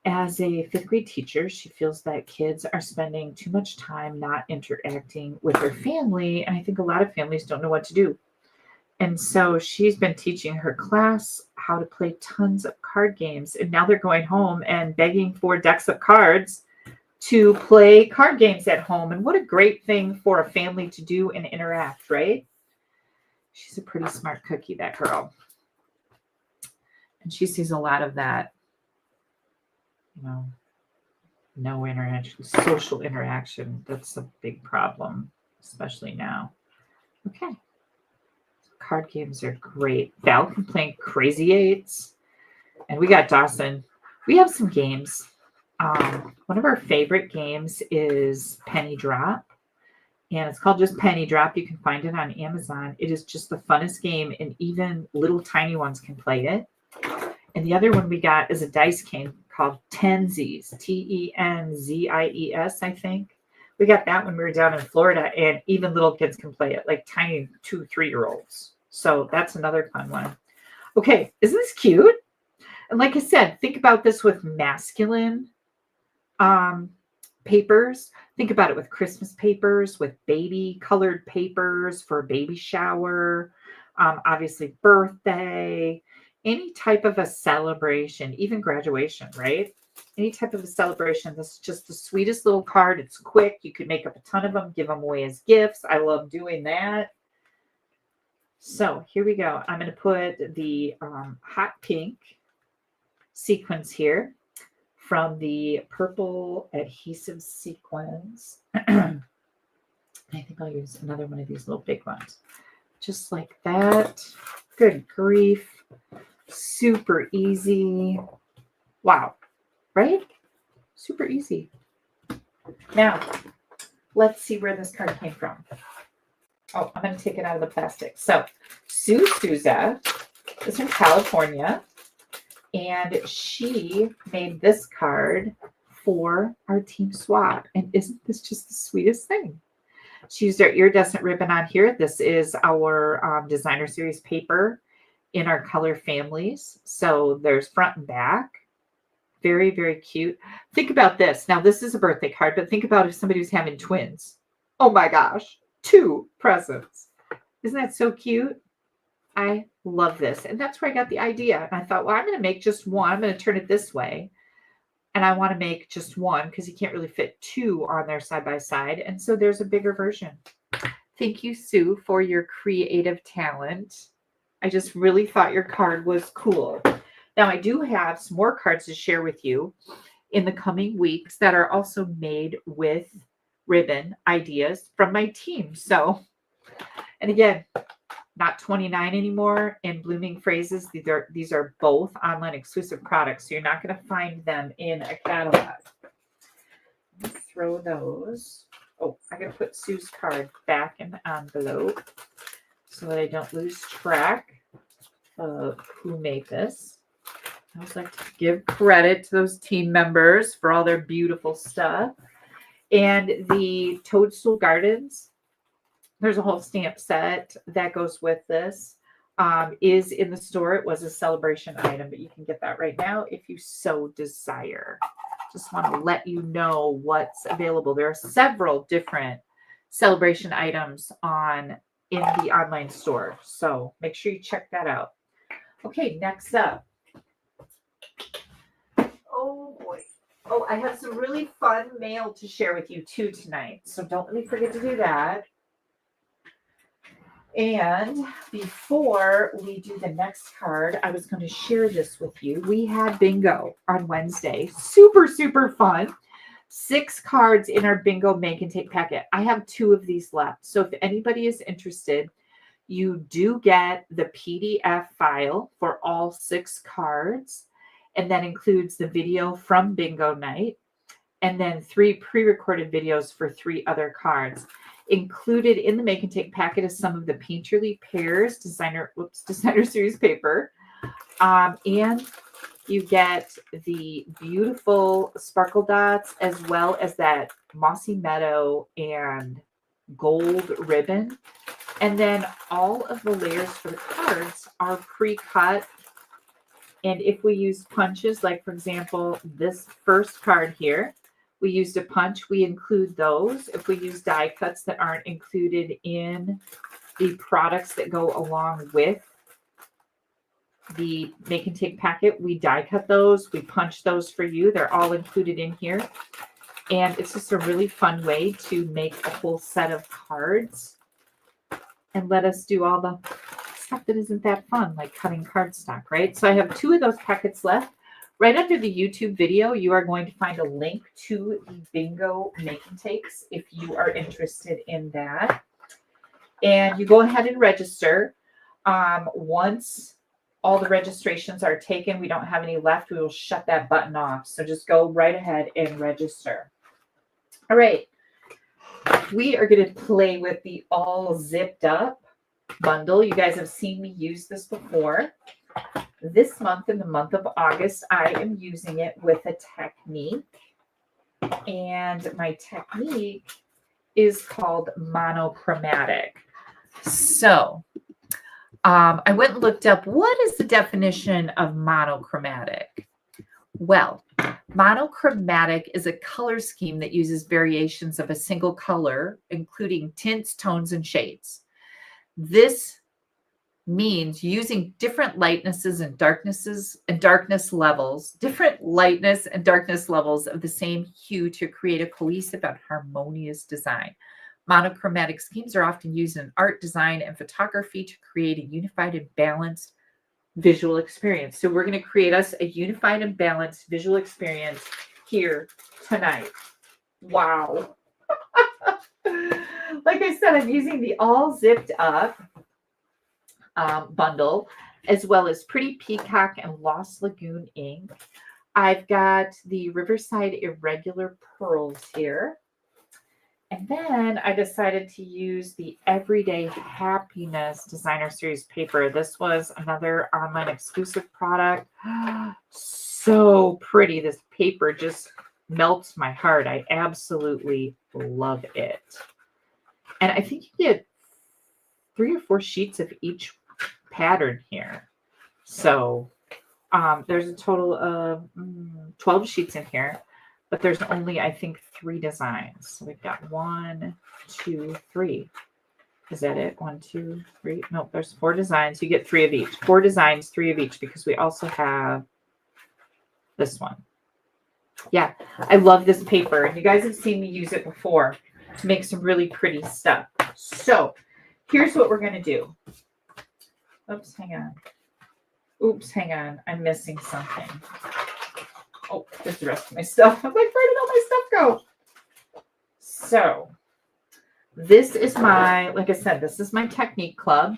as a fifth grade teacher, she feels that kids are spending too much time not interacting with their family. And I think a lot of families don't know what to do. And so she's been teaching her class how to play tons of card games. And now they're going home and begging for decks of cards to play card games at home. And what a great thing for a family to do and interact, right? She's a pretty smart cookie, that girl. And she sees a lot of that, no interaction, social interaction. That's a big problem, especially now. Okay. Card games are great. Val can play Crazy Eights. And we got Dawson. We have some games. One of our favorite games is Penny Drop. And it's called just Penny Drop. You can find it on Amazon. It is just the funnest game, and even little tiny ones can play it. And the other one we got is a dice game called Tenzies, Tenzies, I think. We got that when we were down in Florida, and even little kids can play it, like tiny 2-3-year-olds. So that's another fun one. Okay, isn't this cute? And like I said, think about this with masculine papers. Think about it with Christmas papers, with baby colored papers for a baby shower, obviously birthday, any type of a celebration, even graduation, right? Any type of a celebration. This is just the sweetest little card. It's quick. You could make up a ton of them, give them away as gifts. I love doing that. So here we go. I'm going to put the hot pink sequins here from the purple adhesive sequins. I think I'll use another one of these little big ones. Just like that. Good grief. Super easy. Wow. Right? Super easy. Now, let's see where this card came from. Oh, I'm going to take it out of the plastic. So, Sue Souza is from California, and she made this card for our team swap. And isn't this just the sweetest thing? She used our iridescent ribbon on here. This is our designer series paper in our color families. So there's front and back. Very, very cute. Think about this. Now, this is a birthday card, but think about if somebody was having twins. Oh my gosh, 2 presents. Isn't that so cute? I love this. And that's where I got the idea. And I thought, well, I'm going to make just one. I'm going to turn it this way. And I want to make just one because you can't really fit 2 on there side by side. And so there's a bigger version. Thank you, Sue, for your creative talent. I just really thought your card was cool. Now, I do have some more cards to share with you in the coming weeks that are also made with ribbon ideas from my team. So, and again, not 29 anymore in Blooming Phrases. These are both online exclusive products, so you're not going to find them in a catalog. Let's throw those. Oh, I got to put Sue's card back in the envelope so that I don't lose track of who made this. I always like to give credit to those team members for all their beautiful stuff. And the Toadstool Gardens, there's a whole stamp set that goes with this, is in the store. It was a celebration item, but you can get that right now if you so desire. Just want to let you know what's available. There are several different celebration items in the online store. So make sure you check that out. Okay, next up. Oh boy. Oh, I have some really fun mail to share with you too tonight. So don't let me forget to do that. And before we do the next card, I was going to share this with you. We had bingo on Wednesday. Super, super fun. 6 cards in our bingo make and take packet. I have 2 of these left. So if anybody is interested, you do get the PDF file for all 6 cards, and that includes the video from bingo night, and then 3 pre-recorded videos for 3 other cards. Included in the make and take packet is some of the Painterly Pairs designer series paper, and you get the beautiful sparkle dots as well as that mossy meadow and gold ribbon. And then all of the layers for the cards are pre-cut. And if we use punches, like for example, this first card here, we used a punch, we include those. If we use die cuts that aren't included in the products that go along with the make and take packet, we die cut those, we punch those for you. They're all included in here. And it's just a really fun way to make a whole set of cards and let us do all the stuff that isn't that fun, like cutting cardstock, right? So I have 2 of those packets left. Right under the YouTube video, you are going to find a link to the bingo make and takes if you are interested in that. And you go ahead and register. Once all the registrations are taken, we don't have any left, we will shut that button off. So just go right ahead and register. All right. We are going to play with the all zipped up bundle. You guys have seen me use this before. This month, in the month of August, I am using it with a technique. And my technique is called Monochromatic. So I went and looked up, what is the definition of monochromatic? Well, monochromatic is a color scheme that uses variations of a single color, including tints, tones, and shades. This means using different lightnesses and darknesses and darkness levels, different lightness and darkness levels of the same hue to create a cohesive and harmonious design. Monochromatic schemes are often used in art, design, and photography to create a unified and balanced visual experience. So we're going to create us a unified and balanced visual experience here tonight. Wow. Like I said, I'm using the all zipped up bundle, as well as Pretty Peacock and Lost Lagoon ink. I've got the Riverside Irregular Pearls here. And then I decided to use the Everyday Happiness Designer Series paper. This was another online exclusive product. So pretty. This paper just melts my heart. I absolutely love it. And I think you get 3 or 4 sheets of each pattern here. So there's a total of 12 sheets in here, but there's only, I think, 3 designs. So we've got 1, 2, 3. Is that it? 1, 2, 3. No, there's 4 designs. You get 3 of each. 4 designs, 3 of each, because we also have this one. Yeah, I love this paper. And you guys have seen me use it before to make some really pretty stuff. So here's what we're going to do. Oops, hang on. Oops, hang on. I'm missing something. Oh, there's the rest of my stuff. I'm like, where did all my stuff go? So this is my, like I said, this is my technique club.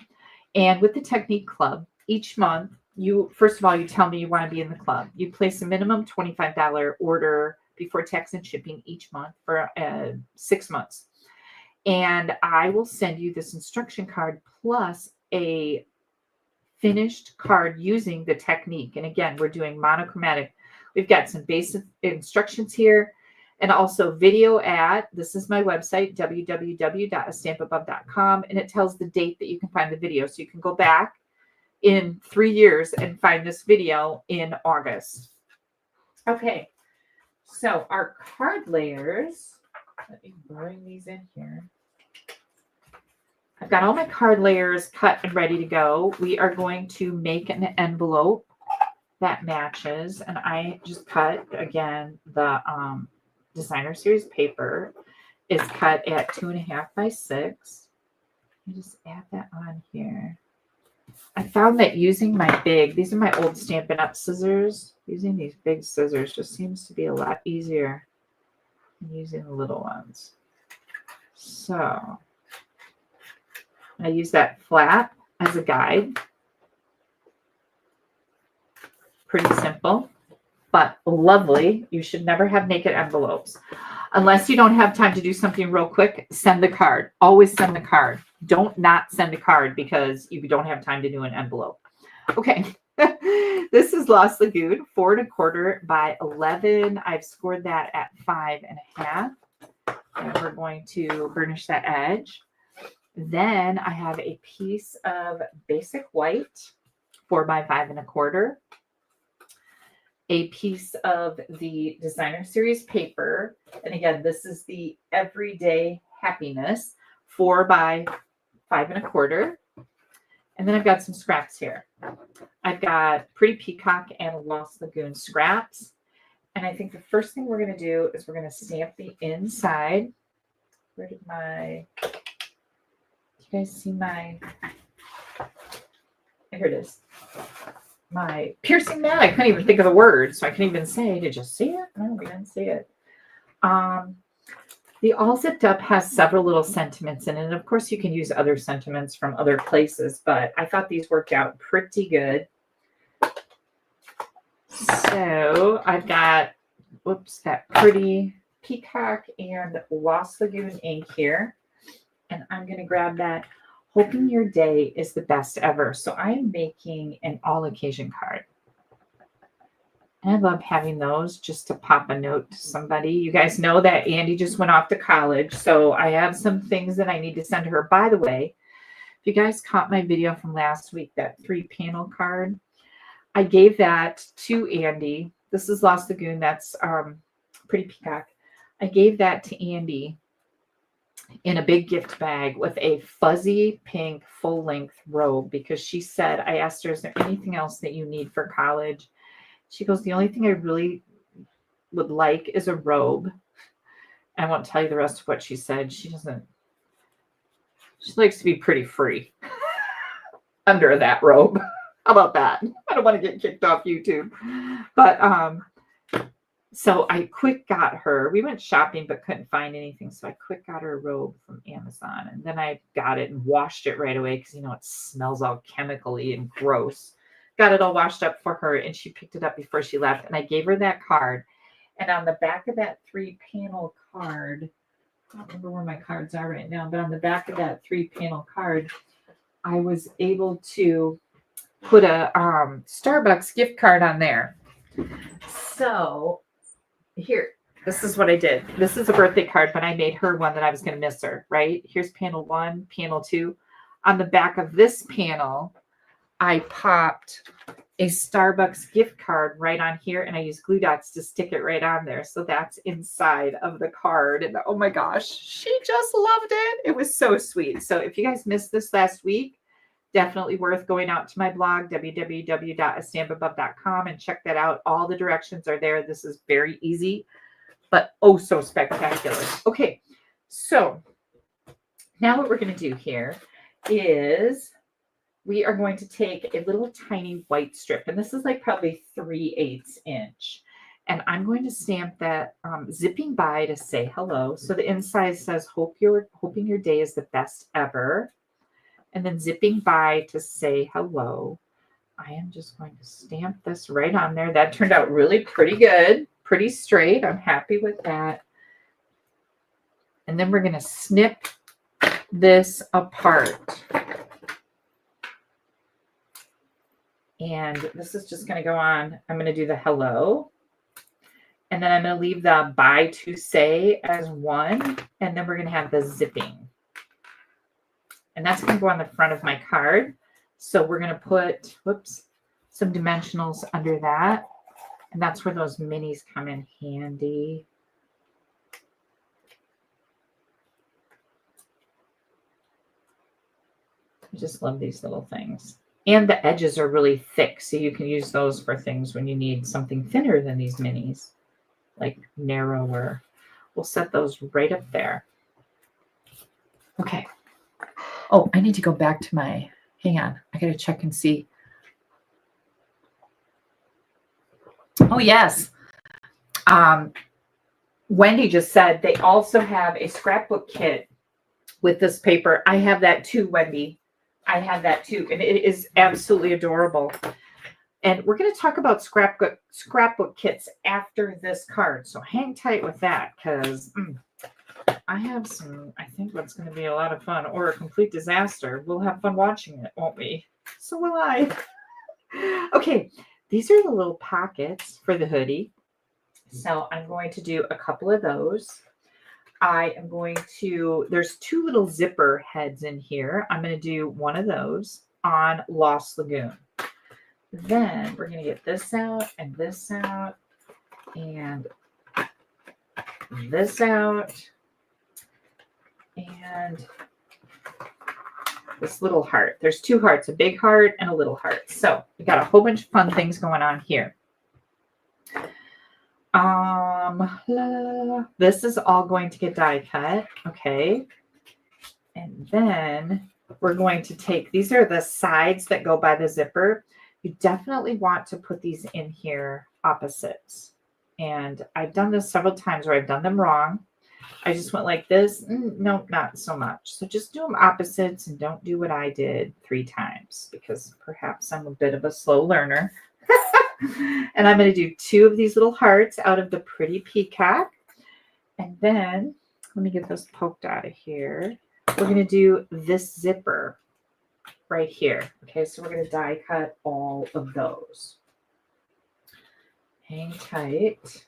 And with the technique club, each month, you, first of all, you tell me you want to be in the club. You place a minimum $25 order before tax and shipping each month for 6 months. And I will send you this instruction card plus a finished card using the technique. And again, we're doing monochromatic. We've got some basic instructions here and also video at, this is my website, www.astampabove.com. And it tells the date that you can find the video. So you can go back in 3 years and find this video in August. Okay. So our card layers, let me bring these in here. I've got all my card layers cut and ready to go. We are going to make an envelope that matches. And I just cut, again, the designer series paper is cut at 2.5 by 6. Let me just add that on here. I found that using my big, these are my old Stampin' Up! Scissors. Using these big scissors just seems to be a lot easier I'm using the little ones. So I use that flap as a guide. Pretty simple, but lovely. You should never have naked envelopes. Unless you don't have time to do something real quick, send the card. Always send the card. Don't not send a card because you don't have time to do an envelope. Okay. This is Lost Lagoon, 4 1/4 by 11. I've scored that at 5 1/2. And we're going to burnish that edge. Then I have a piece of basic white, 4 by 5 1/4. A piece of the Designer Series paper. And again, this is the Everyday Happiness, 4 by 5 1/4. And then I've got some scraps here. I've got Pretty Peacock and Lost Lagoon scraps. And I think the first thing we're going to do is we're going to stamp the inside. Where did my, do you guys see my, here it is. My piercing mat. I couldn't even think of the word, so I couldn't even say, did you see it? No, we didn't see it. The All Zipped Up has several little sentiments in it. And of course, you can use other sentiments from other places, but I thought these worked out pretty good. So I've got, whoops, that Pretty Peacock and Lost Lagoon ink here. And I'm going to grab that. Hoping your day is the best ever. So I am making an all occasion card. And I love having those just to pop a note to somebody. You guys know that Andy just went off to college. So I have some things that I need to send her. By the way, if you guys caught my video from last week, that 3-panel card, I gave that to Andy. This is Lost Lagoon. That's Pretty Peacock. I gave that to Andy in a big gift bag with a fuzzy pink full-length robe because she said, I asked her, is there anything else that you need for college? She goes, the only thing I really would like is a robe. I won't tell you the rest of what she said. She likes to be pretty free under that robe. How about that? I don't want to get kicked off YouTube. But so I quick got her. We went shopping but couldn't find anything. So I quick got her a robe from Amazon. And then I got it and washed it right away because, you know, it smells all chemically and gross. Got it all washed up for her and she picked it up before she left. And I gave her that card. And on the back of that 3-panel card, I don't remember where my cards are right now, but on the back of that 3-panel card, I was able to put a Starbucks gift card on there. So here, this is what I did. This is a birthday card, but I made her one that I was going to miss her, right? Here's panel 1, panel 2. On the back of this panel, I popped a Starbucks gift card right on here, and I used glue dots to stick it right on there. So that's inside of the card. And oh my gosh, she just loved it. It was so sweet. So if you guys missed this last week, definitely worth going out to my blog, www.astampabove.com, and check that out. All the directions are there. This is very easy, but oh so spectacular. Okay, so now what we're going to do here is we are going to take a little tiny white strip, and this is like probably 3/8 inch. And I'm going to stamp that zipping by to say hello. So the inside says, hoping your day is the best ever. And then zipping by to say hello. I am just going to stamp this right on there. That turned out really pretty good, pretty straight. I'm happy with that. And then we're going to snip this apart. And this is just going to go on. I'm going to do the hello. And then I'm going to leave the bye to say as one. And then we're going to have the zipping. And that's going to go on the front of my card. So we're going to put, some dimensionals under that. And that's where those minis come in handy. I just love these little things. And the edges are really thick, so you can use those for things when you need something thinner than these minis, like narrower. We'll set those right up there. Okay. Oh, I need to go back to my, hang on. I got to check and see. Oh, yes. Wendy just said they also have a scrapbook kit with this paper. I have that too, Wendy. I have that too, and it is absolutely adorable. And we're going to talk about scrapbook kits after this card. So hang tight with that, because I have some, I think what's going to be a lot of fun or a complete disaster. We'll have fun watching it, won't we? So will I. Okay, these are the little pockets for the hoodie. So I'm going to do a couple of those. I am going to, there's two little zipper heads in here. I'm going to do one of those on Lost Lagoon. Then we're going to get this out and this out and this out and this little heart. There's two hearts, a big heart and a little heart. So we got a whole bunch of fun things going on here. This is all going to get die cut. Okay. And then we're going to take, these are the sides that go by the zipper. You definitely want to put these in here opposites. And I've done this several times where I've done them wrong. I just went like this. No, not so much. So just do them opposites and don't do what I did 3 times, because perhaps I'm a bit of a slow learner. And I'm going to do 2 of these little hearts out of the Pretty Peacock. And then let me get this poked out of here. We're going to do this zipper right here. Okay, so we're going to die cut all of those. Hang tight.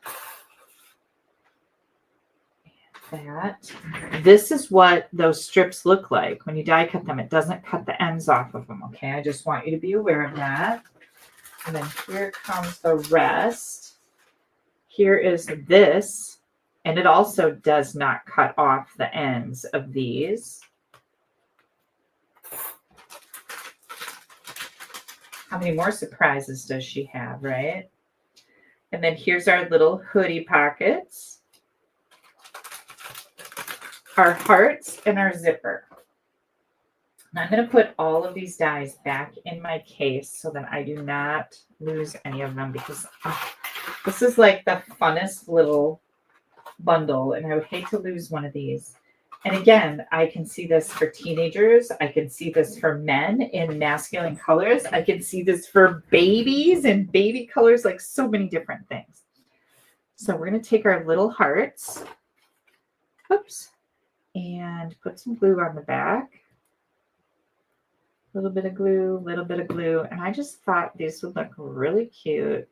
And that. This is what those strips look like when you die cut them. It doesn't cut the ends off of them. Okay, I just want you to be aware of that. And then here comes the rest. Here is this. And it also does not cut off the ends of these. How many more surprises does she have, right? And then here's our little hoodie pockets, our hearts, and our zipper. And I'm going to put all of these dies back in my case so that I do not lose any of them, because this is like the funnest little bundle, and I would hate to lose one of these. And again, I can see this for teenagers. I can see this for men in masculine colors. I can see this for babies in baby colors, like so many different things. So we're going to take our little hearts, oops, and put some glue on the back. A little bit of glue, a little bit of glue. And I just thought these would look really cute.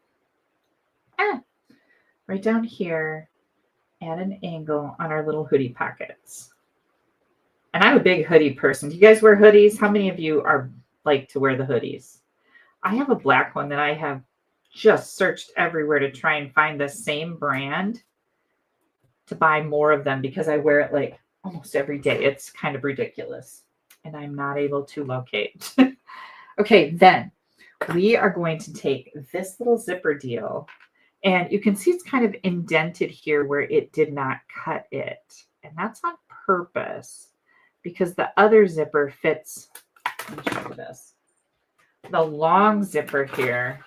Right down here at an angle on our little hoodie pockets. And I'm a big hoodie person. Do you guys wear hoodies? How many of you are like to wear the hoodies? I have a black one that I have just searched everywhere to try and find the same brand to buy more of them, because I wear it like almost every day. It's kind of ridiculous. And I'm not able to locate. Okay, then we are going to take this little zipper deal. And you can see it's kind of indented here where it did not cut it. And that's on purpose, because the other zipper fits, let me show you this. The long zipper here,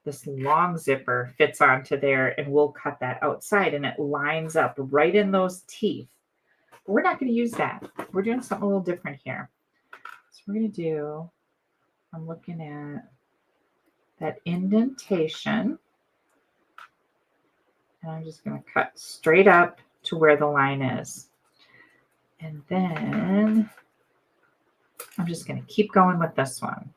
this long zipper fits onto there, and we'll cut that outside, and it lines up right in those teeth. But we're not going to use that. We're doing something a little different here. So we're going to do, I'm looking at that indentation. And I'm just going to cut straight up to where the line is. And then I'm just going to keep going with this one.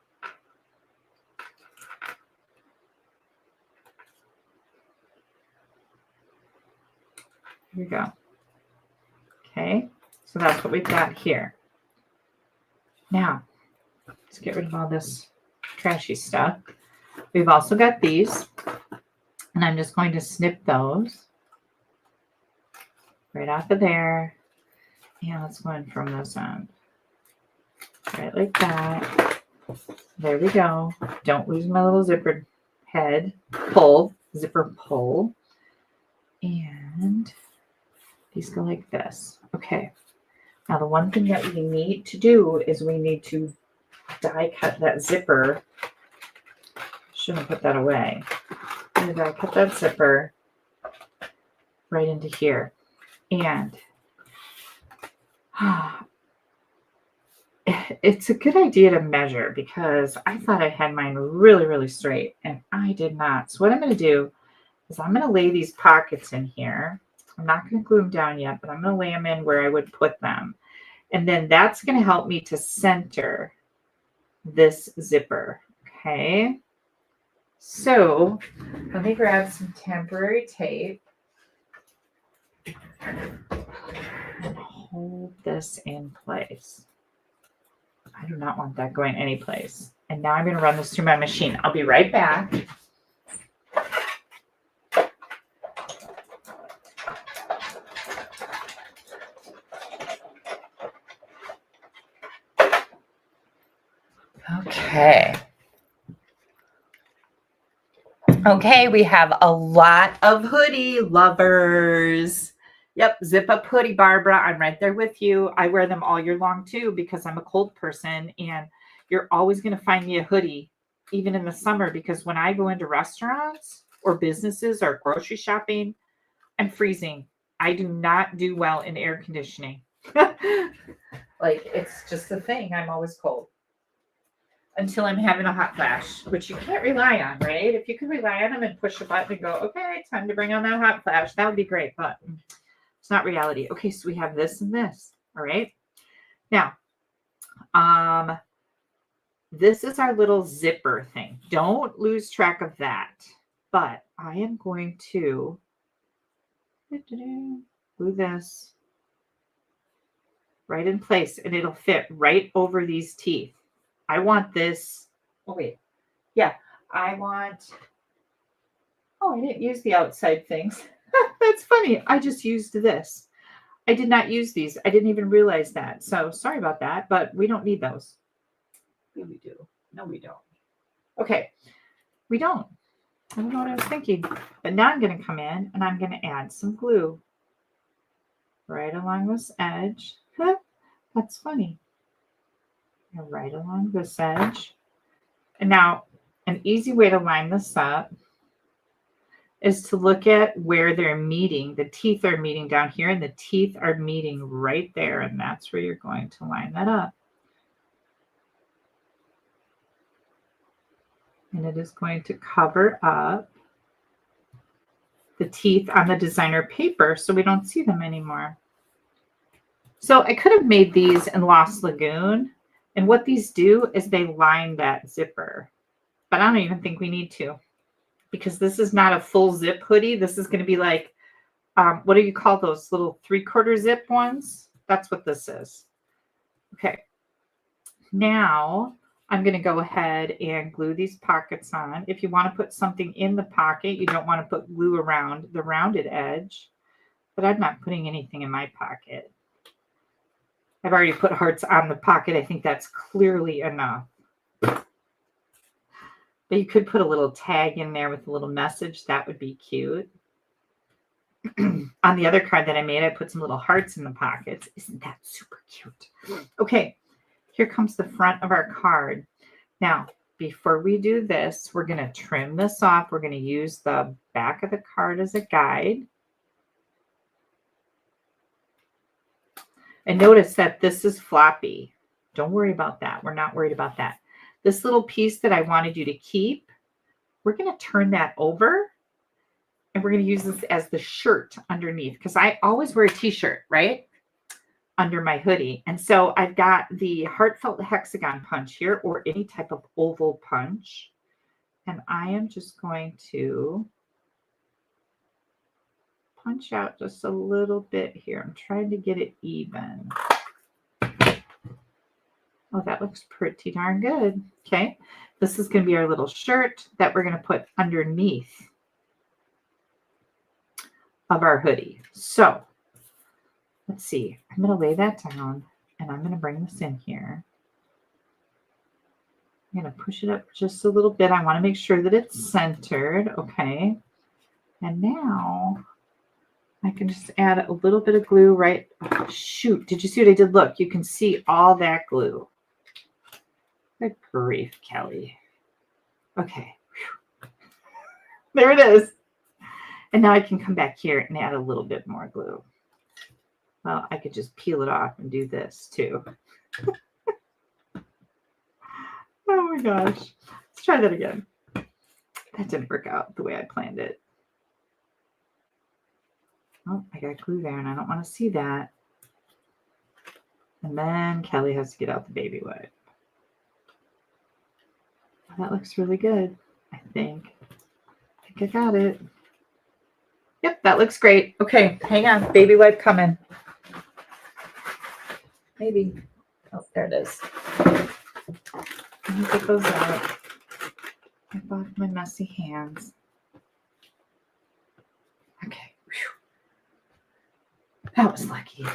Here we go. Okay, so that's what we've got here. Now, let's get rid of all this trashy stuff. We've also got these. And I'm just going to snip those right off of there. And let's go in from this end. Right like that. There we go. Don't lose my little zipper head. Pull. Zipper pull. And these go like this. Okay. Now the one thing that we need to do is we need to die cut that zipper. Shouldn't put that away. And I cut that zipper right into here. And it's a good idea to measure because I thought I had mine really, really straight and I did not. So what I'm going to do is I'm going to lay these pockets in here. I'm not going to glue them down yet, but I'm going to lay them in where I would put them. And then that's going to help me to center this zipper. Okay. So let me grab some temporary tape and hold this in place. I do not want that going anyplace. And now I'm going to run this through my machine. I'll be right back. Okay. Okay, we have a lot of hoodie lovers. Yep, zip up hoodie, Barbara. I'm right there with you. I wear them all year long too because I'm a cold person and you're always going to find me a hoodie even in the summer because when I go into restaurants or businesses or grocery shopping, I'm freezing. I do not do well in air conditioning. Like it's just a thing. I'm always cold. Until I'm having a hot flash, which you can't rely on, right? If you could rely on them and push a button and go, okay, time to bring on that hot flash, that would be great, but it's not reality. Okay, so we have this and this, all right? Now, this is our little zipper thing. Don't lose track of that, but I am going to glue this right in place, and it'll fit right over these teeth. I want this. Oh, wait. Yeah, I didn't use the outside things. That's funny. I just used this. I did not use these. I didn't even realize that. So sorry about that, but we don't need those. Yeah, we do. No, we don't. Okay, we don't. I don't know what I was thinking. But now I'm going to come in and I'm going to add some glue right along this edge. That's funny. Right along this edge. And now an easy way to line this up is to look at where they're meeting. The teeth are meeting down here and the teeth are meeting right there. And that's where you're going to line that up. And it is going to cover up the teeth on the designer paper so we don't see them anymore. So I could have made these in Lost Lagoon. And what these do is they line that zipper. But I don't even think we need to because this is not a full zip hoodie. This is going to be like, what do you call those little 3/4 zip ones? That's what this is. Okay. Now I'm going to go ahead and glue these pockets on. If you want to put something in the pocket, you don't want to put glue around the rounded edge, but I'm not putting anything in my pocket. I've already put hearts on the pocket. I think that's clearly enough. But you could put a little tag in there with a little message. That would be cute. On the other card that I made, I put some little hearts in the pockets. Isn't that super cute? Okay, here comes the front of our card. Now, before we do this, we're going to trim this off. We're going to use the back of the card as a guide. And notice that this is floppy. Don't worry about that. We're not worried about that. This little piece that I wanted you to keep, we're going to turn that over and we're going to use this as the shirt underneath because I always wear a t-shirt, right? Under my hoodie. And so I've got the heartfelt hexagon punch here or any type of oval punch. And I am just going to punch out just a little bit here. I'm trying to get it even. Oh, that looks pretty darn good. Okay. This is going to be our little shirt that we're going to put underneath of our hoodie. So let's see. I'm going to lay that down and I'm going to bring this in here. I'm going to push it up just a little bit. I want to make sure that it's centered. Okay. And now I can just add a little bit of glue right. Oh, shoot. Did you see what I did? Look, you can see all that glue. Good grief, Kelly. Okay. There it is. And now I can come back here and add a little bit more glue. Well, I could just peel it off and do this too. Oh my gosh. Let's try that again. That didn't work out the way I planned it. Oh, I got glue there and I don't want to see that. And then Kelly has to get out the baby wipe. That looks really good, I think. I got it. Yep, that looks great. Okay, hang on. Baby wipe coming. Maybe. Oh, there it is. Let me get those out. Wipe off my messy hands. Okay. Whew. That was lucky.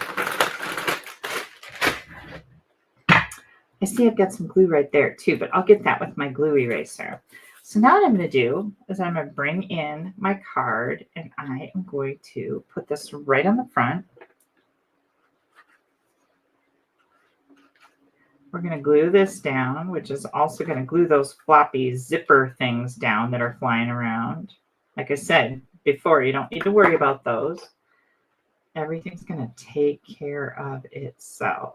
I see I've got some glue right there too, but I'll get that with my glue eraser. So now what I'm going to do is I'm going to bring in my card and I am going to put this right on the front. We're going to glue this down, which is also going to glue those floppy zipper things down that are flying around. Like I said before, you don't need to worry about those. Everything's going to take care of itself.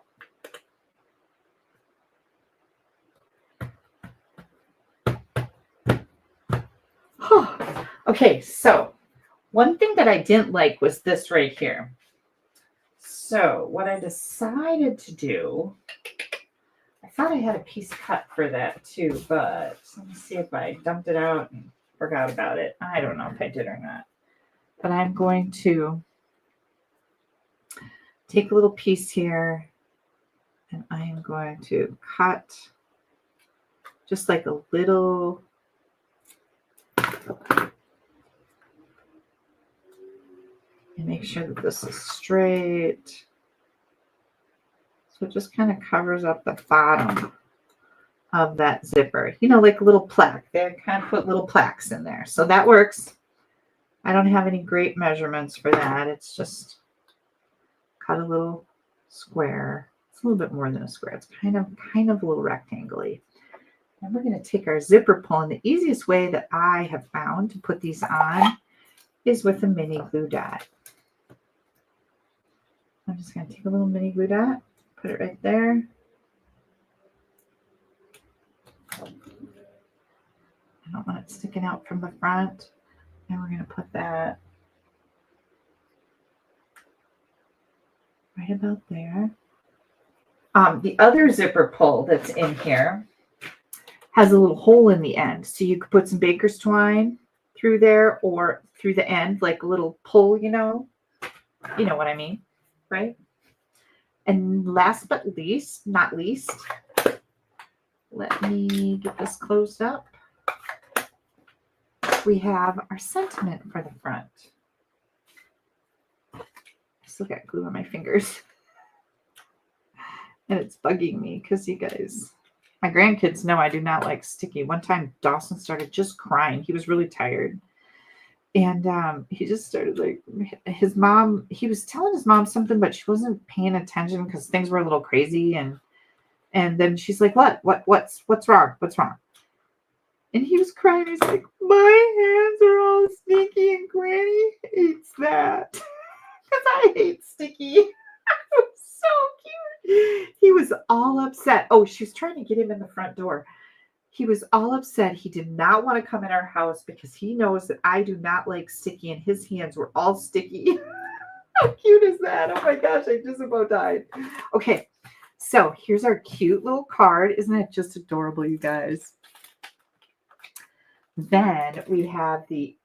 Okay, so one thing that I didn't like was this right here. So what I decided to do, I thought I had a piece cut for that too, but let me see if I dumped it out and forgot about it. I don't know if I did or not. But I'm going to take a little piece here and I am going to cut just like a little and make sure that this is straight. So it just kind of covers up the bottom of that zipper. You know, like a little plaque. They kind of put little plaques in there. So that works. I don't have any great measurements for that. It's just cut a little square. It's a little bit more than a square. It's kind of a little rectangle-y. And we're going to take our zipper pull. And the easiest way that I have found to put these on is with a mini glue dot. I'm just going to take a little mini glue dot, put it right there. I don't want it sticking out from the front. And we're going to put that right about there. The other zipper pull that's in here has a little hole in the end. So you could put some baker's twine through there or through the end, like a little pull, you know what I mean, right? And last but not least, let me get this closed up. We have our sentiment for the front. I still got glue on my fingers. And it's bugging me because you guys, my grandkids know I do not like sticky. One time Dawson started just crying. He was really tired. And he just started like his mom, he was telling his mom something, but she wasn't paying attention because things were a little crazy. And then she's like, what's wrong? What's wrong? And he was crying. He's like, my hands are all sticky and Granny hates that. Because I hate sticky. It was so cute. He was all upset. Oh, she was trying to get him in the front door. He was all upset. He did not want to come in our house because he knows that I do not like sticky and his hands were all sticky. How cute is that? Oh my gosh, I just about died. Okay, so here's our cute little card. Isn't it just adorable, you guys? Then we have the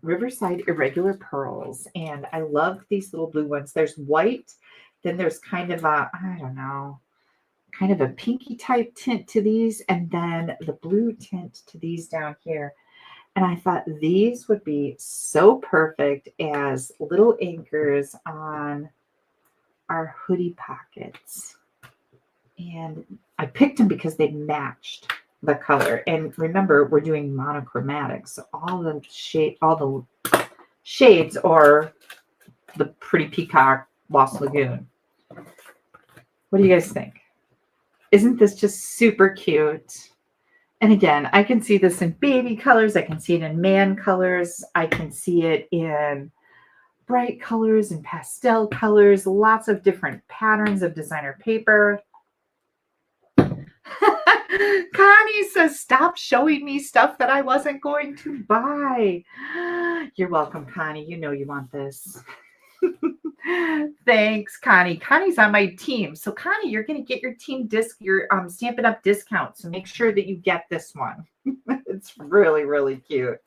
Riverside Irregular Pearls. And I love these little blue ones. There's white. Then there's kind of a, I don't know, kind of a pinky type tint to these. And then the blue tint to these down here. And I thought these would be so perfect as little anchors on our hoodie pockets. And I picked them because they matched the color. And remember, we're doing monochromatic. So all the shades are the Pretty Peacock Lost Lagoon. What do you guys think? Isn't this just super cute? And again, I can see this in baby colors. I can see it in man colors. I can see it in bright colors and pastel colors, lots of different patterns of designer paper. Connie says, stop showing me stuff that I wasn't going to buy. You're welcome, Connie. You know you want this. Thanks, Connie. Connie's on my team. So, Connie, you're going to get your team disc, your Stampin' Up! Discount. So make sure that you get this one. It's really, really cute.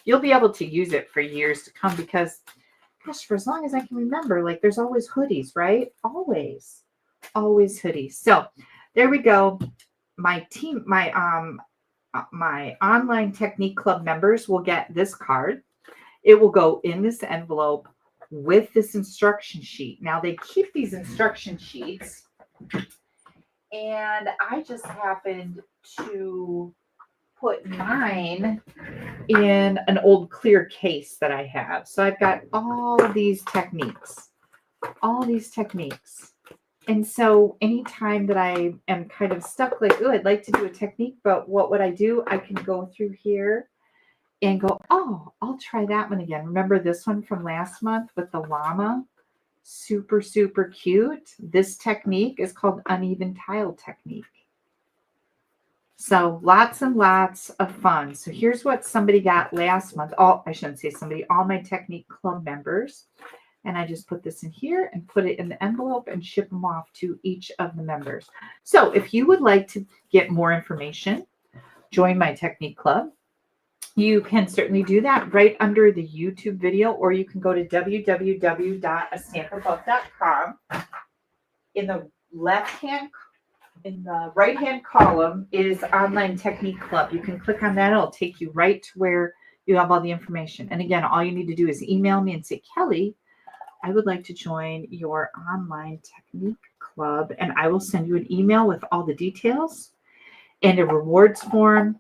You'll be able to use it for years to come because, gosh, for as long as I can remember, like there's always hoodies, right? Always hoodies. So there we go. My team, my online technique club members will get this card. It will go in this envelope with this instruction sheet. Now they keep these instruction sheets, and I just happened to put mine in an old clear case that I have. So I've got all these techniques. And so anytime that I am kind of stuck, like, oh, I'd like to do a technique, but what would I do? I can go through here and go, oh, I'll try that one again. Remember this one from last month with the llama? Super, super cute. This technique is called uneven tile technique. So lots and lots of fun. So here's what somebody got last month. All my technique club members. And I just put this in here and put it in the envelope and ship them off to each of the members. So if you would like to get more information, join my technique club. You can certainly do that right under the YouTube video, or you can go to www.astamperbook.com. In the right-hand column is Online Technique Club. You can click on that. It'll take you right to where you have all the information. And again, all you need to do is email me and say, Kelly, I would like to join your online technique club, and I will send you an email with all the details and a rewards form,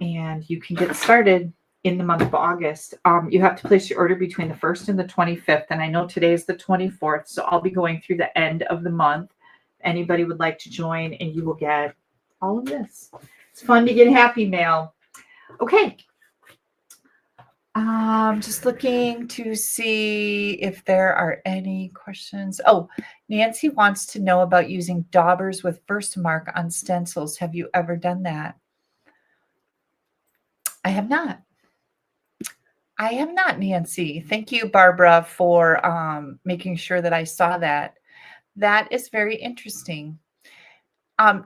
and you can get started in the month of August. You have to place your order between the 1st and the 25th, and I know today is the 24th, so I'll be going through the end of the month. If anybody would like to join, and you will get all of this. It's fun to get happy mail. Okay. Just looking to see if there are any questions. Oh, Nancy wants to know about using daubers with Versamark on stencils. Have you ever done that? I have not. Nancy. Thank you, Barbara, for making sure that I saw that. That is very interesting.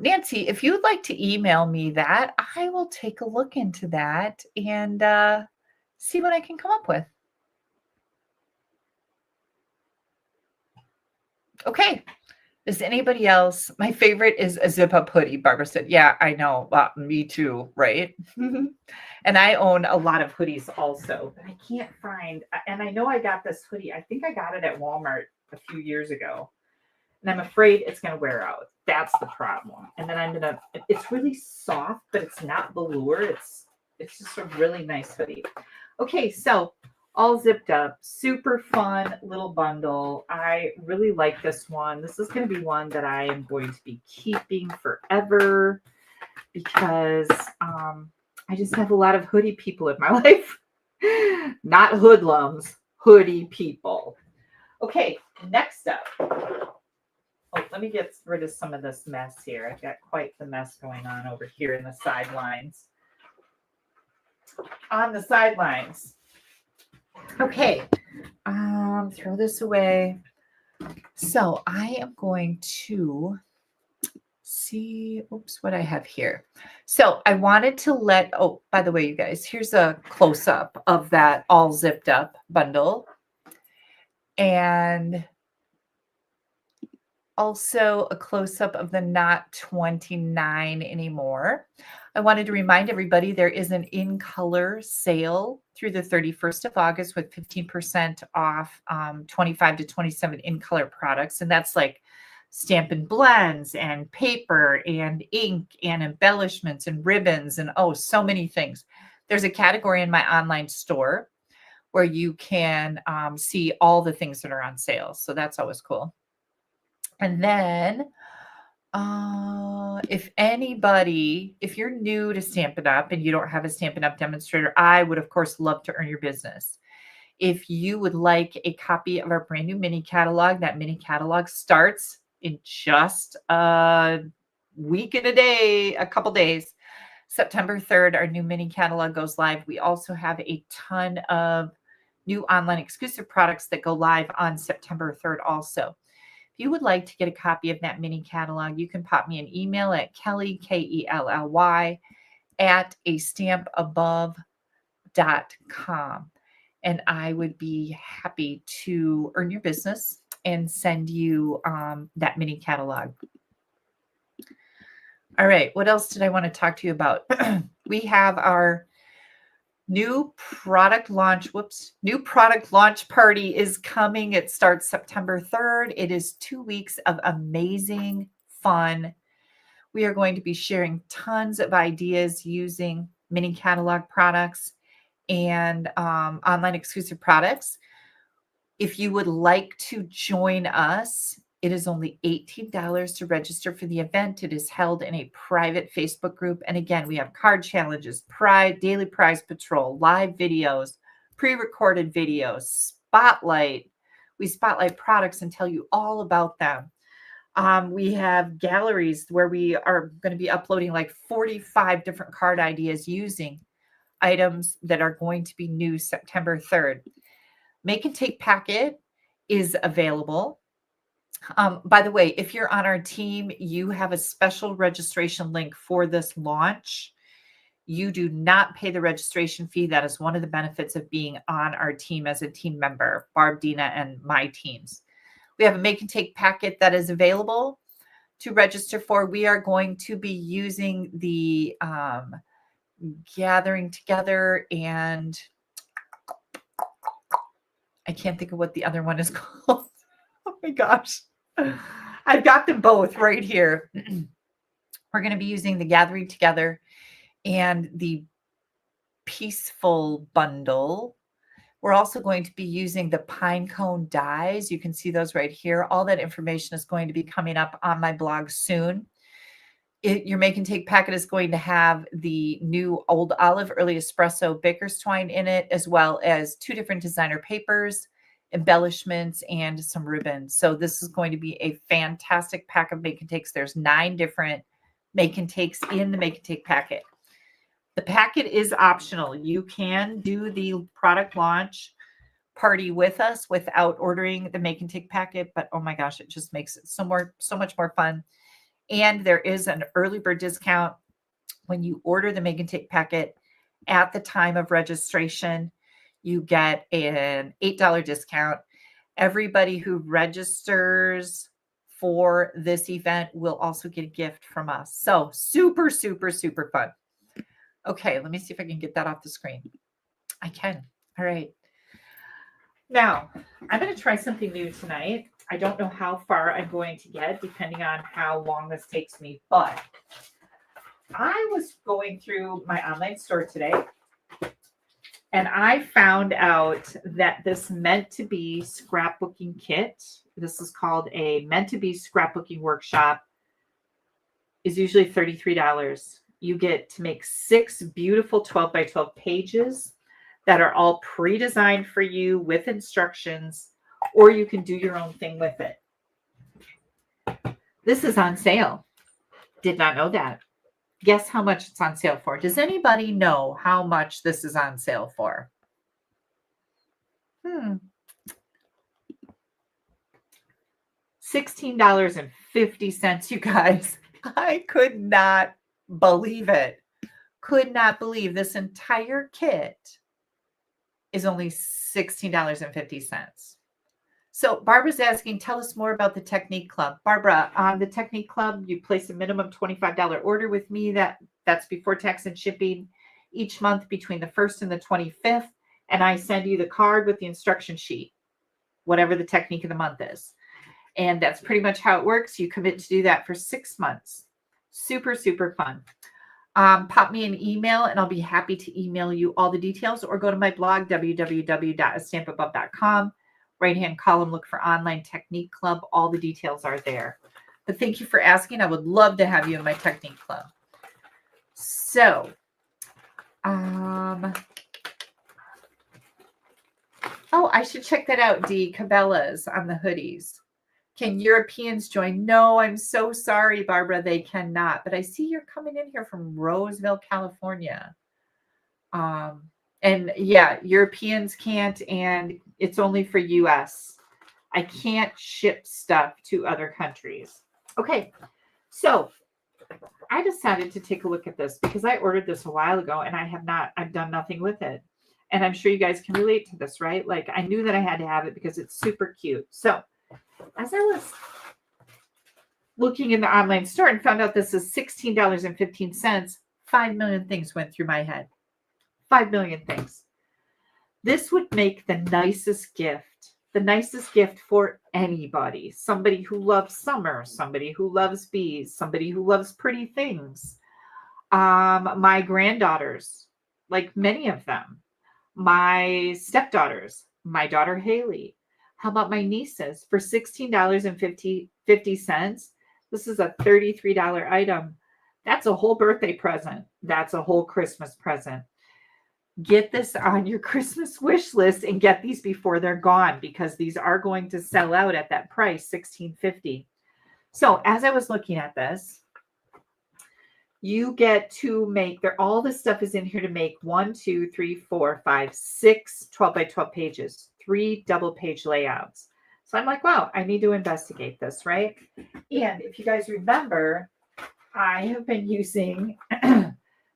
Nancy, if you'd like to email me that, I will take a look into that and see what I can come up with. Okay. Is anybody else? My favorite is a zip-up hoodie, Barbara said. Yeah, I know. Me too, right? And I own a lot of hoodies also, but I can't find, and I know I got this hoodie. I think I got it at Walmart a few years ago, and I'm afraid it's going to wear out. That's the problem. And then it's really soft, but it's not velour. It's just a really nice hoodie. Okay, so all zipped up, super fun little bundle. I really like this one. This is going to be one that I am going to be keeping forever because I just have a lot of hoodie people in my life. Not hoodlums, hoodie people. Okay, next up. Oh, let me get rid of some of this mess here. I've got quite the mess going on over here in the sidelines. On the sidelines. Okay, throw this away. So I am going to see, oops, what I have here. So I wanted to oh, by the way, you guys, here's a close-up of that all zipped up bundle. And also a close-up of the not 29 anymore. I wanted to remind everybody there is an in-color sale through the 31st of August with 15% off 25 to 27 in-color products. And that's like Stampin' Blends and paper and ink and embellishments and ribbons and so many things. There's a category in my online store where you can see all the things that are on sale. So that's always cool. And then If you're new to Stampin' Up! And you don't have a Stampin' Up! Demonstrator, I would, of course, love to earn your business. If you would like a copy of our brand new mini catalog, that mini catalog starts in just a week and a couple days. September 3rd, our new mini catalog goes live. We also have a ton of new online exclusive products that go live on September 3rd also. If you would like to get a copy of that mini catalog, you can pop me an email at Kelly, Kelly, at astampabove.com. And I would be happy to earn your business and send you that mini catalog. All right, what else did I want to talk to you about? We have our new product launch party is coming. It starts September 3rd. It is 2 weeks of amazing fun. We are going to be sharing tons of ideas using mini catalog products and online exclusive products. If you would like to join us, it is only $18 to register for the event. It is held in a private Facebook group. And again, we have card challenges, daily prize patrol, live videos, pre-recorded videos, spotlight. We spotlight products and tell you all about them. We have galleries where we are going to be uploading like 45 different card ideas using items that are going to be new September 3rd. Make and take packet is available. By the way, if you're on our team, you have a special registration link for this launch. You do not pay the registration fee. That is one of the benefits of being on our team as a team member, Barb, Dina, and my teams. We have a make and take packet that is available to register for. We are going to be using the gathering together, and I can't think of what the other one is called. Oh my gosh. I've got them both right here. We're going to be using the gathering together and the peaceful bundle. We're also going to be using the pine cone dies. You can see those right here. All that information is going to be coming up on my blog soon. Your make and take packet is going to have the new Old Olive Early Espresso Baker's Twine in it, as well as 2 different designer papers, embellishments, and some ribbons. So this is going to be a fantastic pack of make and takes. There's 9 different make and takes in the make and take packet. The packet is optional. You can do the product launch party with us without ordering the make and take packet, but oh my gosh, it just makes it so much more fun. And there is an early bird discount when you order the make and take packet at the time of registration. You get an $8 discount. Everybody who registers for this event will also get a gift from us. So super, super, super fun. Okay, let me see if I can get that off the screen. I can. All right. Now, I'm going to try something new tonight. I don't know how far I'm going to get, depending on how long this takes me, but I was going through my online store today, and I found out that this meant to be scrapbooking kit, this is called a meant to be scrapbooking workshop, is usually $33. You get to make 6 beautiful 12 by 12 pages that are all pre-designed for you with instructions, or you can do your own thing with it. This is on sale. Did not know that. Guess how much it's on sale for? Does anybody know how much this is on sale for? $16.50, you guys. I could not believe it. Could not believe this entire kit is only $16.50. So Barbara's asking, tell us more about the Technique Club. Barbara, on the Technique Club, you place a minimum $25 order with me. That's before tax and shipping each month between the 1st and the 25th. And I send you the card with the instruction sheet, whatever the technique of the month is. And that's pretty much how it works. You commit to do that for 6 months. Super, super fun. Pop me an email and I'll be happy to email you all the details, or go to my blog, www.astampabove.com. Right-hand column, look for Online Technique Club. All the details are there. But thank you for asking. I would love to have you in my technique club. So, oh, I should check that out, D. Cabela's on the hoodies. Can Europeans join? No, I'm so sorry, Barbara. They cannot. But I see you're coming in here from Roseville, California. And yeah, Europeans can't, and it's only for US. I can't ship stuff to other countries. Okay, so I decided to take a look at this because I ordered this a while ago and I've done nothing with it. And I'm sure you guys can relate to this, right? Like I knew that I had to have it because it's super cute. So as I was looking in the online store and found out this is $16.15, 5 million things went through my head. 5 million things. This would make the nicest gift for anybody. Somebody who loves summer, somebody who loves bees, somebody who loves pretty things. My granddaughters, like many of them, my stepdaughters, my daughter Haley. How about my nieces for $16.50? This is a $33 item. That's a whole birthday present. That's a whole Christmas present. Get this on your Christmas wish list and get these before they're gone because these are going to sell out at that price, $16.50. So as I was looking at this, you get to make all this stuff is in here to make 1, 2, 3, 4, 5, 6 12 by 12 pages, 3 double page layouts. So I'm like, wow, I need to investigate this, right? And if you guys remember, I have been using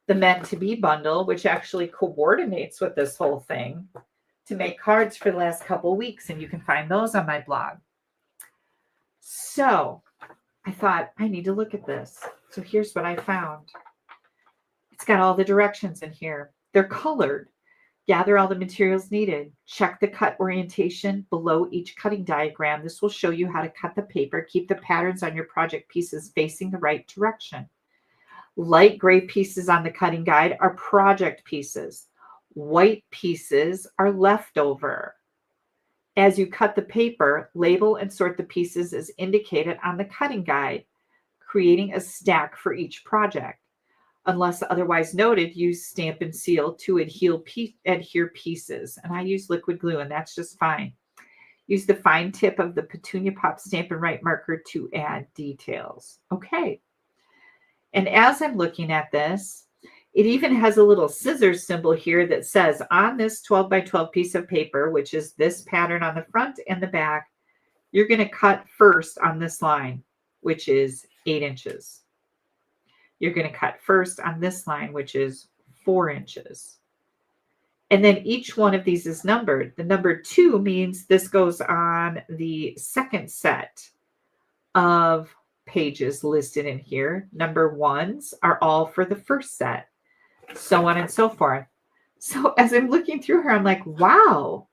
the meant to be bundle, which actually coordinates with this whole thing, to make cards for the last couple of weeks. And you can find those on my blog. So I thought I need to look at this. So here's what I found. It's got all the directions in here. They're colored. Gather all the materials needed. Check the cut orientation below each cutting diagram. This will show you how to cut the paper. Keep the patterns on your project pieces facing the right direction. Light gray pieces on the cutting guide are project pieces. White pieces are leftover. As you cut the paper, label and sort the pieces as indicated on the cutting guide, creating a stack for each project. Unless otherwise noted, use stamp and seal to adhere pieces. And I use liquid glue, and that's just fine. Use the fine tip of the Petunia Pop Stamp and Write marker to add details. Okay. And as I'm looking at this, it even has a little scissors symbol here that says on this 12 by 12 piece of paper, which is this pattern on the front and the back, you're going to cut first on this line, which is 8 inches. You're going to cut first on this line, which is 4 inches. And then each one of these is numbered. The number 2 means this goes on the second set of pages listed in here. Number 1s are all for the first set, so on and so forth. So as I'm looking through her, I'm like, wow,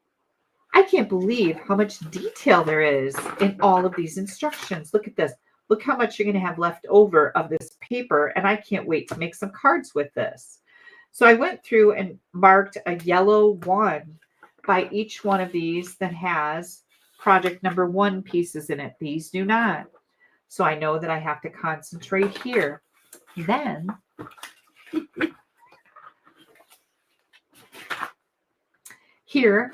I can't believe how much detail there is in all of these instructions. Look at this. Look how much you're going to have left over of this paper, and I can't wait to make some cards with this. So I went through and marked a yellow 1 by each one of these that has project number 1 pieces in it. These do not. So I know that I have to concentrate here. Then here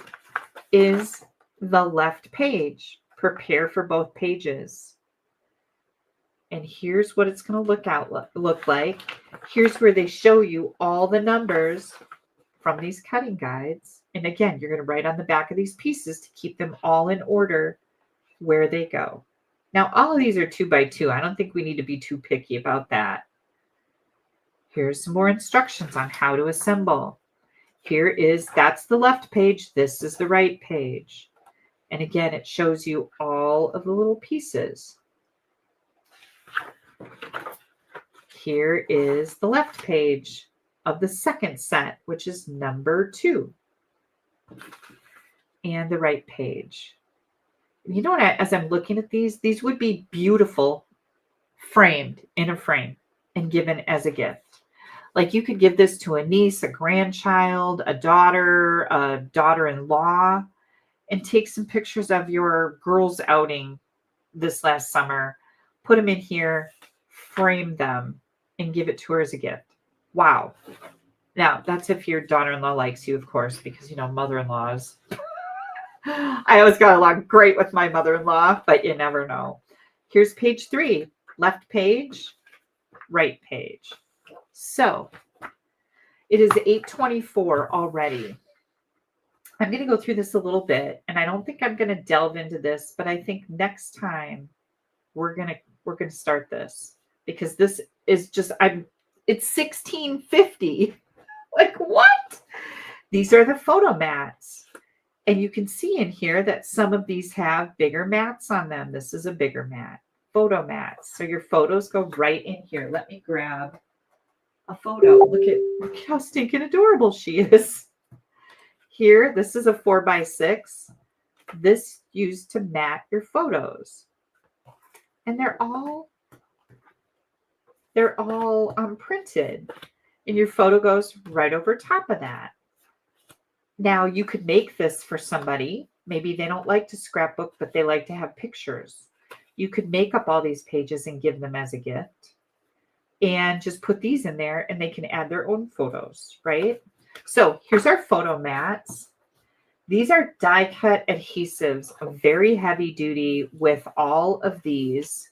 is the left page. Prepare for both pages. And here's what it's going to look like. Here's where they show you all the numbers from these cutting guides. And again, you're going to write on the back of these pieces to keep them all in order where they go. Now, all of these are 2 by 2. I don't think we need to be too picky about that. Here's some more instructions on how to assemble. That's the left page. This is the right page. And again, it shows you all of the little pieces. Here is the left page of the second set, which is number 2. And the right page. You know what, as I'm looking at these would be beautiful framed in a frame and given as a gift. Like you could give this to a niece, a grandchild, a daughter-in-law, and take some pictures of your girls' outing this last summer. put them in here, frame them, and give it to her as a gift. Wow. Now, that's if your daughter-in-law likes you, of course, because, mother-in-laws. I always got along great with my mother-in-law, but you never know. Here's page 3. Left page, right page. So it is 8:24 already. I'm going to go through this a little bit, and I don't think I'm going to delve into this, but I think next time we're going to start this, because this is just it's 1650. Like, what? These are the photo mats. And you can see in here that some of these have bigger mats on them. This is a bigger mat. Photo mats. So your photos go right in here. Let me grab a photo. Look at how stinking adorable she is. Here, this is a 4x6. This used to mat your photos. And they're all printed. And your photo goes right over top of that. Now, you could make this for somebody. Maybe they don't like to scrapbook, but they like to have pictures. You could make up all these pages and give them as a gift. And just put these in there, and they can add their own photos, right? So here's our photo mats. These are die-cut adhesives, very heavy duty, with all of these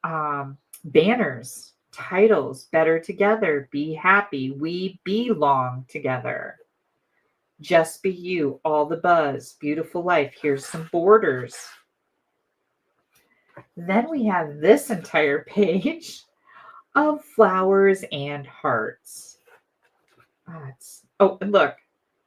banners, titles: Better Together, Be Happy, We Belong Together, Just Be You, All the Buzz, Beautiful Life. Here's some borders. Then we have this entire page of flowers and hearts. And look,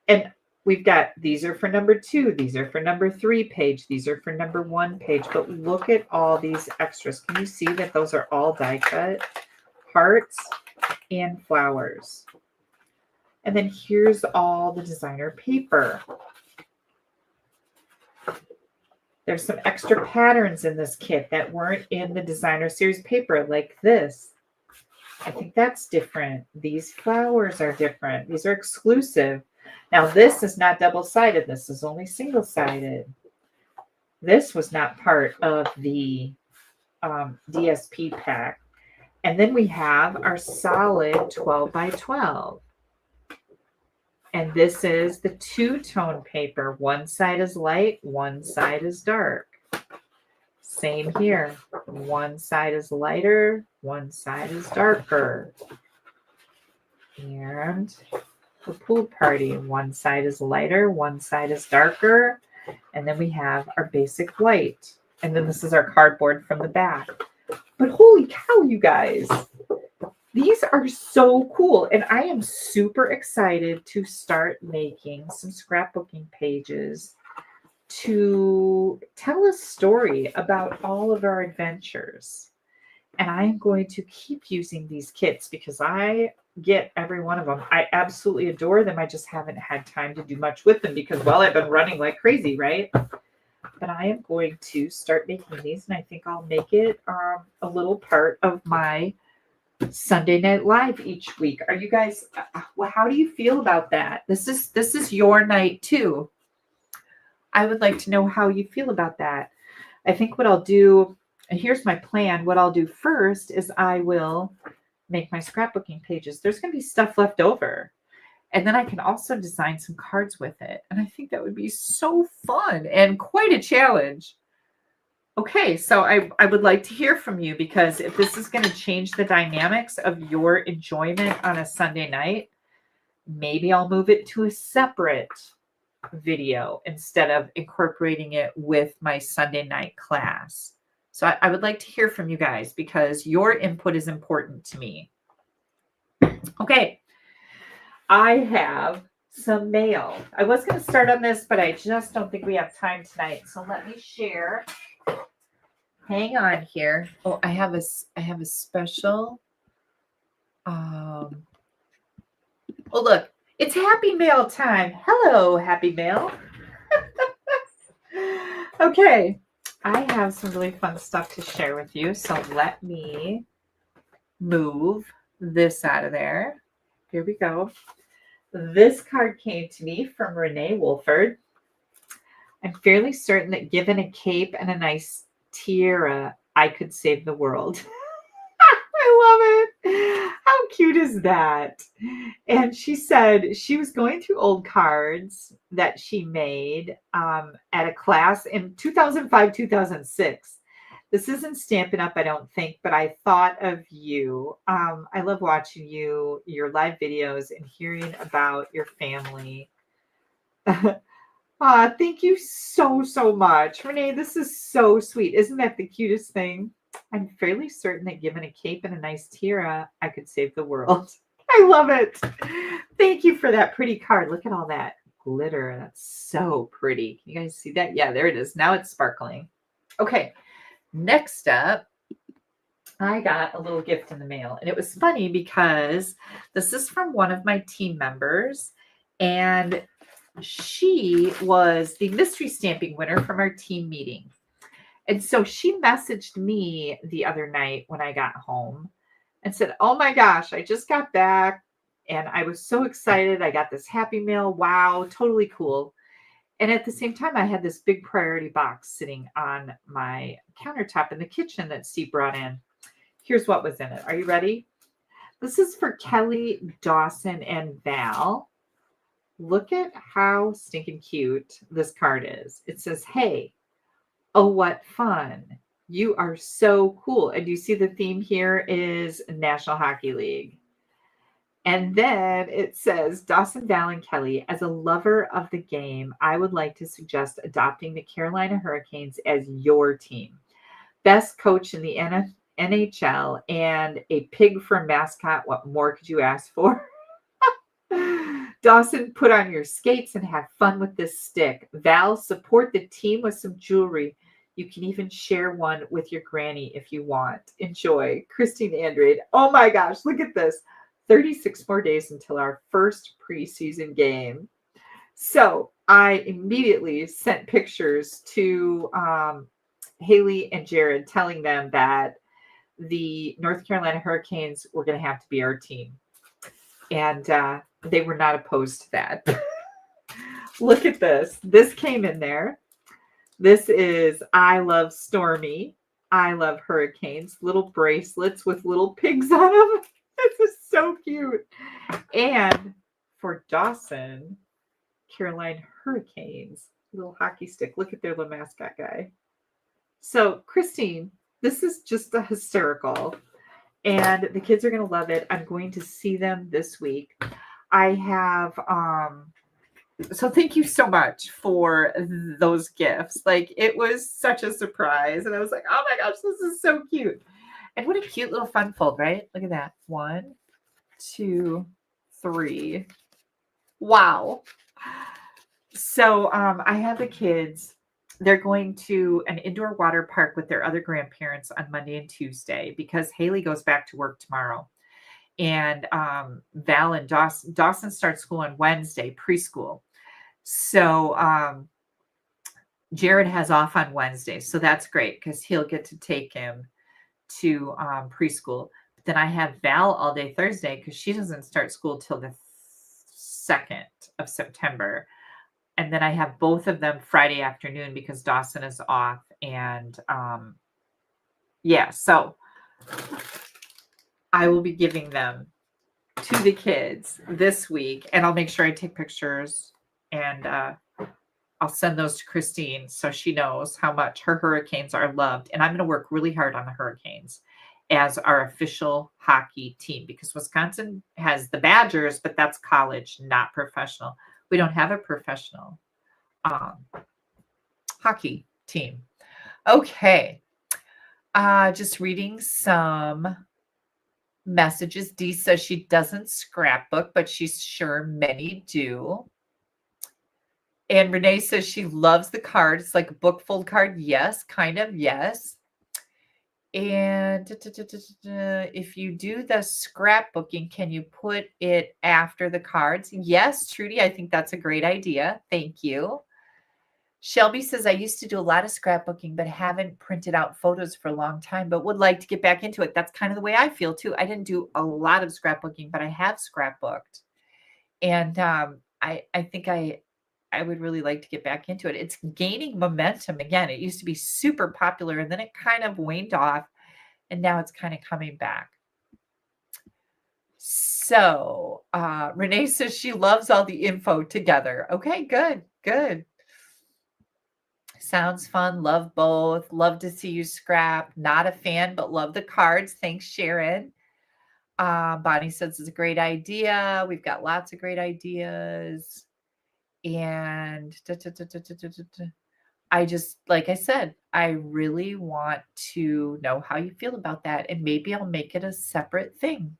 and we've got, these are for number 2, these are for number 3 page, these are for number 1 page, but look at all these extras. Can you see that those are all die cut? Hearts and flowers. And then here's all the designer paper. There's some extra patterns in this kit that weren't in the designer series paper, like this. I think that's different. These flowers are different. These are exclusive. Now, this is not double-sided. This is only single-sided. This was not part of the DSP pack. And then we have our solid 12x12. And this is the 2-tone paper. One side is light, one side is dark. Same here. One side is lighter, one side is darker. And the pool party. One side is lighter, one side is darker. And then we have our basic white. And then this is our cardboard from the back. But holy cow, you guys. These are so cool. And I am super excited to start making some scrapbooking pages to tell a story about all of our adventures. And I am going to keep using these kits because I get every one of them. I absolutely adore them. I just haven't had time to do much with them because, well, I've been running like crazy, right? But I am going to start making these, and I think I'll make it a little part of my Sunday Night Live each week. Are you guys, how do you feel about that? This is your night too. I would like to know how you feel about that. I think what I'll do, and here's my plan, what I'll do first is I will make my scrapbooking pages. There's going to be stuff left over. And then I can also design some cards with it. And I think that would be so fun and quite a challenge. Okay, so I would like to hear from you, because if this is going to change the dynamics of your enjoyment on a Sunday night, maybe I'll move it to a separate video instead of incorporating it with my Sunday night class. So I would like to hear from you guys because your input is important to me. Okay, I have some mail. I was going to start on this, but I just don't think we have time tonight. So let me share. Hang on here. Oh, I have a special. Oh, look, it's Happy Mail time. Hello, Happy Mail. Okay, I have some really fun stuff to share with you. So let me move this out of there. Here we go. This card came to me from Renee Wolford. I'm fairly certain that given a cape and a nice tiara, I could save the world. I love it. How cute is that? And she said she was going through old cards that she made at a class in 2005, 2006. This isn't Stampin' Up, I don't think, but I thought of you. I love watching your live videos and hearing about your family. Thank you so, so much. Renee, this is so sweet. Isn't that the cutest thing? I'm fairly certain that given a cape and a nice tiara, I could save the world. I love it. Thank you for that pretty card. Look at all that glitter. That's so pretty. Can you guys see that? Yeah, there it is. Now it's sparkling. Okay, next up, I got a little gift in the mail. And it was funny because this is from one of my team members. And she was the mystery stamping winner from our team meeting. And so she messaged me the other night when I got home and said, "Oh my gosh, I just got back and I was so excited. I got this happy mail. Wow, totally cool." And at the same time, I had this big priority box sitting on my countertop in the kitchen that Steve brought in. Here's what was in it. Are you ready? This is for Kelly, Dawson, and Val. Look at how stinking cute this card is. It says, "Hey, oh, what fun. You are so cool." And you see the theme here is National Hockey League. And then it says, "Dawson, Val, and Kelly, as a lover of the game, I would like to suggest adopting the Carolina Hurricanes as your team. Best coach in the NHL and a pig for a mascot. What more could you ask for?" Dawson, put on your skates and have fun with this stick. Val, support the team with some jewelry. You can even share one with your granny if you want. Enjoy. Christine Andrade. Oh my gosh, look at this. 36 more days until our first preseason game. So I immediately sent pictures to Haley and Jared telling them that the North Carolina Hurricanes were going to have to be our team. And they were not opposed to that. Look at this. This came in there. This is I Love Stormy. I Love Hurricanes. Little bracelets with little pigs on them. This is so cute. And for Dawson, Carolina Hurricanes. Little hockey stick. Look at their little mascot guy. So, Christine, this is just a hysterical. And the kids are going to love it. I'm going to see them this week. I have, so thank you so much for those gifts. Like, it was such a surprise. And I was like, oh my gosh, this is so cute. And what a cute little fun fold, right? Look at that. 1, 2, 3. Wow. So I have the kids. They're going to an indoor water park with their other grandparents on Monday and Tuesday because Haley goes back to work tomorrow. And Val and Dawson start school on Wednesday, preschool. So Jared has off on Wednesday. So that's great because he'll get to take him to preschool. But then I have Val all day Thursday because she doesn't start school till the 2nd of September. And then I have both of them Friday afternoon because Dawson is off. And yeah, so I will be giving them to the kids this week. And I'll make sure I take pictures and I'll send those to Christine so she knows how much her Hurricanes are loved. And I'm going to work really hard on the Hurricanes as our official hockey team because Wisconsin has the Badgers, but that's college, not professional. We don't have a professional hockey team. Okay. Just reading some messages. Dee says she doesn't scrapbook, but she's sure many do. And Renee says she loves the card. It's like a book fold card. Yes, kind of. Yes. And if you do the scrapbooking, can you put it after the cards? Yes, Trudy, I think that's a great idea. Thank you. Shelby says, I used to do a lot of scrapbooking, but haven't printed out photos for a long time, but would like to get back into it. That's kind of the way I feel too. I didn't do a lot of scrapbooking, but I have scrapbooked. And I think I I would really like to get back into it. It's gaining momentum again. It used to be super popular and then it kind of waned off and now it's kind of coming back. So Renee says she loves all the info together. Okay, good, good. Sounds fun. Love both. Love to see you scrap. Not a fan, but love the cards. Thanks, Sharon. Bonnie says it's a great idea. We've got lots of great ideas. And I just, like I said, I really want to know how you feel about that. And maybe I'll make it a separate thing.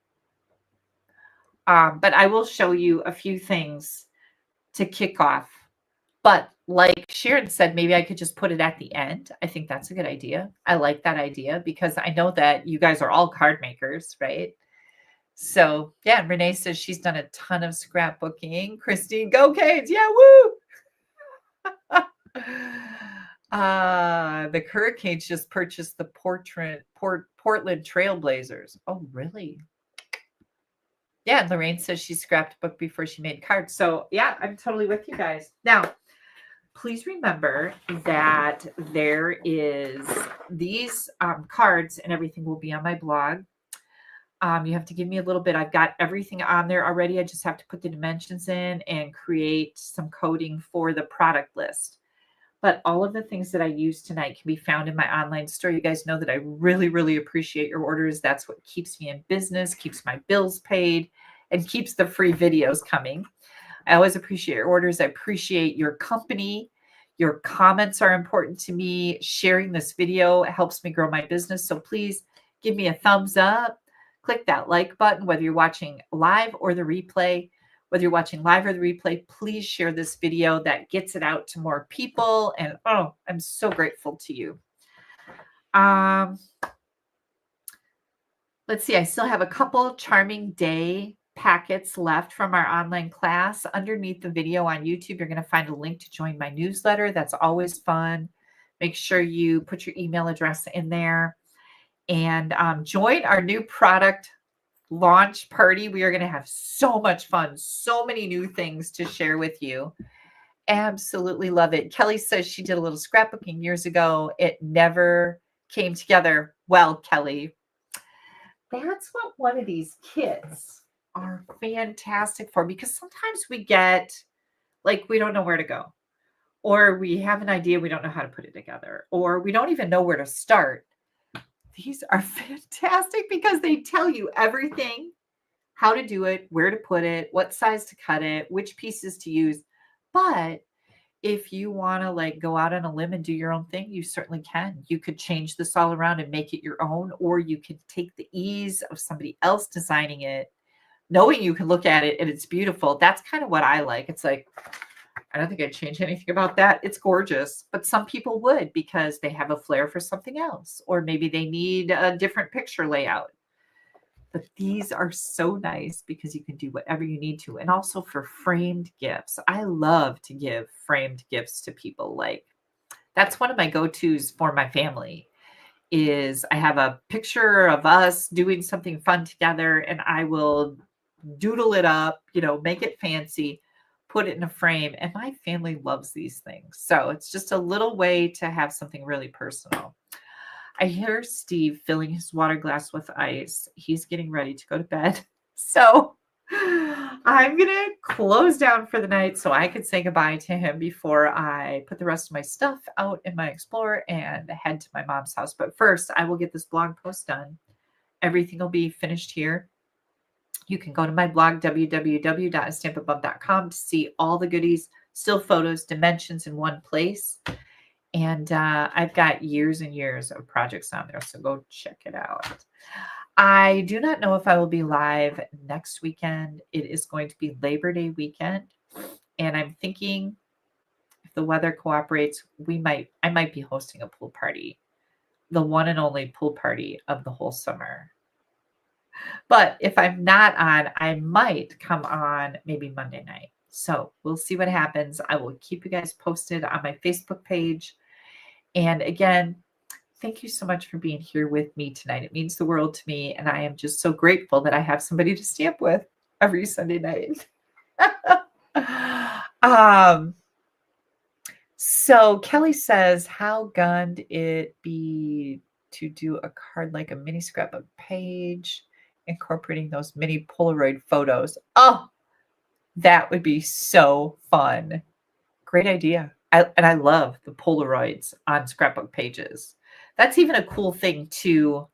But I will show you a few things to kick off. But like Sharon said, maybe I could just put it at the end. I think that's a good idea. I like that idea because I know that you guys are all card makers, right? So yeah, and Renee says she's done a ton of scrapbooking. Christine, go Canes. Yeah, woo! The Hurricanes just purchased the Portland Trailblazers. Oh, really? Yeah, and Lorraine says she scrapped a book before she made cards. So yeah, I'm totally with you guys. Now, please remember that there is these cards and everything will be on my blog. You have to give me a little bit. I've got everything on there already. I just have to put the dimensions in and create some coding for the product list. But all of the things that I use tonight can be found in my online store. You guys know that I really, really appreciate your orders. That's what keeps me in business, keeps my bills paid, and keeps the free videos coming. I always appreciate your orders. I appreciate your company. Your comments are important to me. Sharing this video helps me grow my business. So please give me a thumbs up. Click that like button, whether you're watching live or the replay. Whether you're watching live or the replay, please share this video. That gets it out to more people. And oh, I'm so grateful to you. Let's see. I still have a couple Charming Day packets left from our online class. Underneath the video on YouTube, you're going to find a link to join my newsletter. That's always fun. Make sure you put your email address in there and join our new product launch party. We are going to have so much fun, so many new things to share with you. Absolutely love it. Kelly says she did a little scrapbooking years ago. It never came together. Well, Kelly, that's what one of these kits are fantastic for, because sometimes we get like, we don't know where to go, or we have an idea, we don't know how to put it together, or we don't even know where to start. These are fantastic because they tell you everything, how to do it, where to put it, what size to cut it, which pieces to use. But if you want to like go out on a limb and do your own thing, you certainly can. You could change this all around and make it your own, or you could take the ease of somebody else designing it, knowing you can look at it and it's beautiful. That's kind of what I like. It's like, I don't think I'd change anything about that. It's gorgeous, but some people would because they have a flair for something else, or maybe they need a different picture layout. But these are so nice because you can do whatever you need to. And also for framed gifts. I love to give framed gifts to people. Like, that's one of my go-tos for my family is I have a picture of us doing something fun together and I will doodle it up, make it fancy, put it in a frame. And my family loves these things. So it's just a little way to have something really personal. I hear Steve filling his water glass with ice. He's getting ready to go to bed. So I'm going to close down for the night so I could say goodbye to him before I put the rest of my stuff out in my Explorer and head to my mom's house. But first, I will get this blog post done. Everything will be finished here. You can go to my blog, www.stampabove.com, to see all the goodies, still photos, dimensions in one place. And I've got years and years of projects on there, so go check it out. I do not know if I will be live next weekend. It is going to be Labor Day weekend, and I'm thinking if the weather cooperates, I might be hosting a pool party, the one and only pool party of the whole summer. But if I'm not on, I might come on maybe Monday night. So we'll see what happens. I will keep you guys posted on my Facebook page. And again, thank you so much for being here with me tonight. It means the world to me. And I am just so grateful that I have somebody to stamp with every Sunday night. So Kelly says, how gunned it be to do a card like a mini scrapbook page, incorporating those mini Polaroid photos? Oh, that would be so fun. Great idea. And I love the Polaroids on scrapbook pages. That's even a cool thing to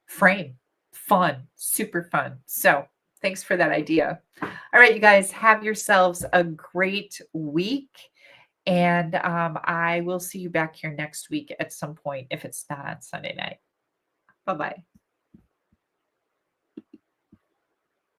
frame. Fun, super fun. So thanks for that idea. All right, you guys, have yourselves a great week. And I will see you back here next week at some point if it's not on Sunday night. Bye bye.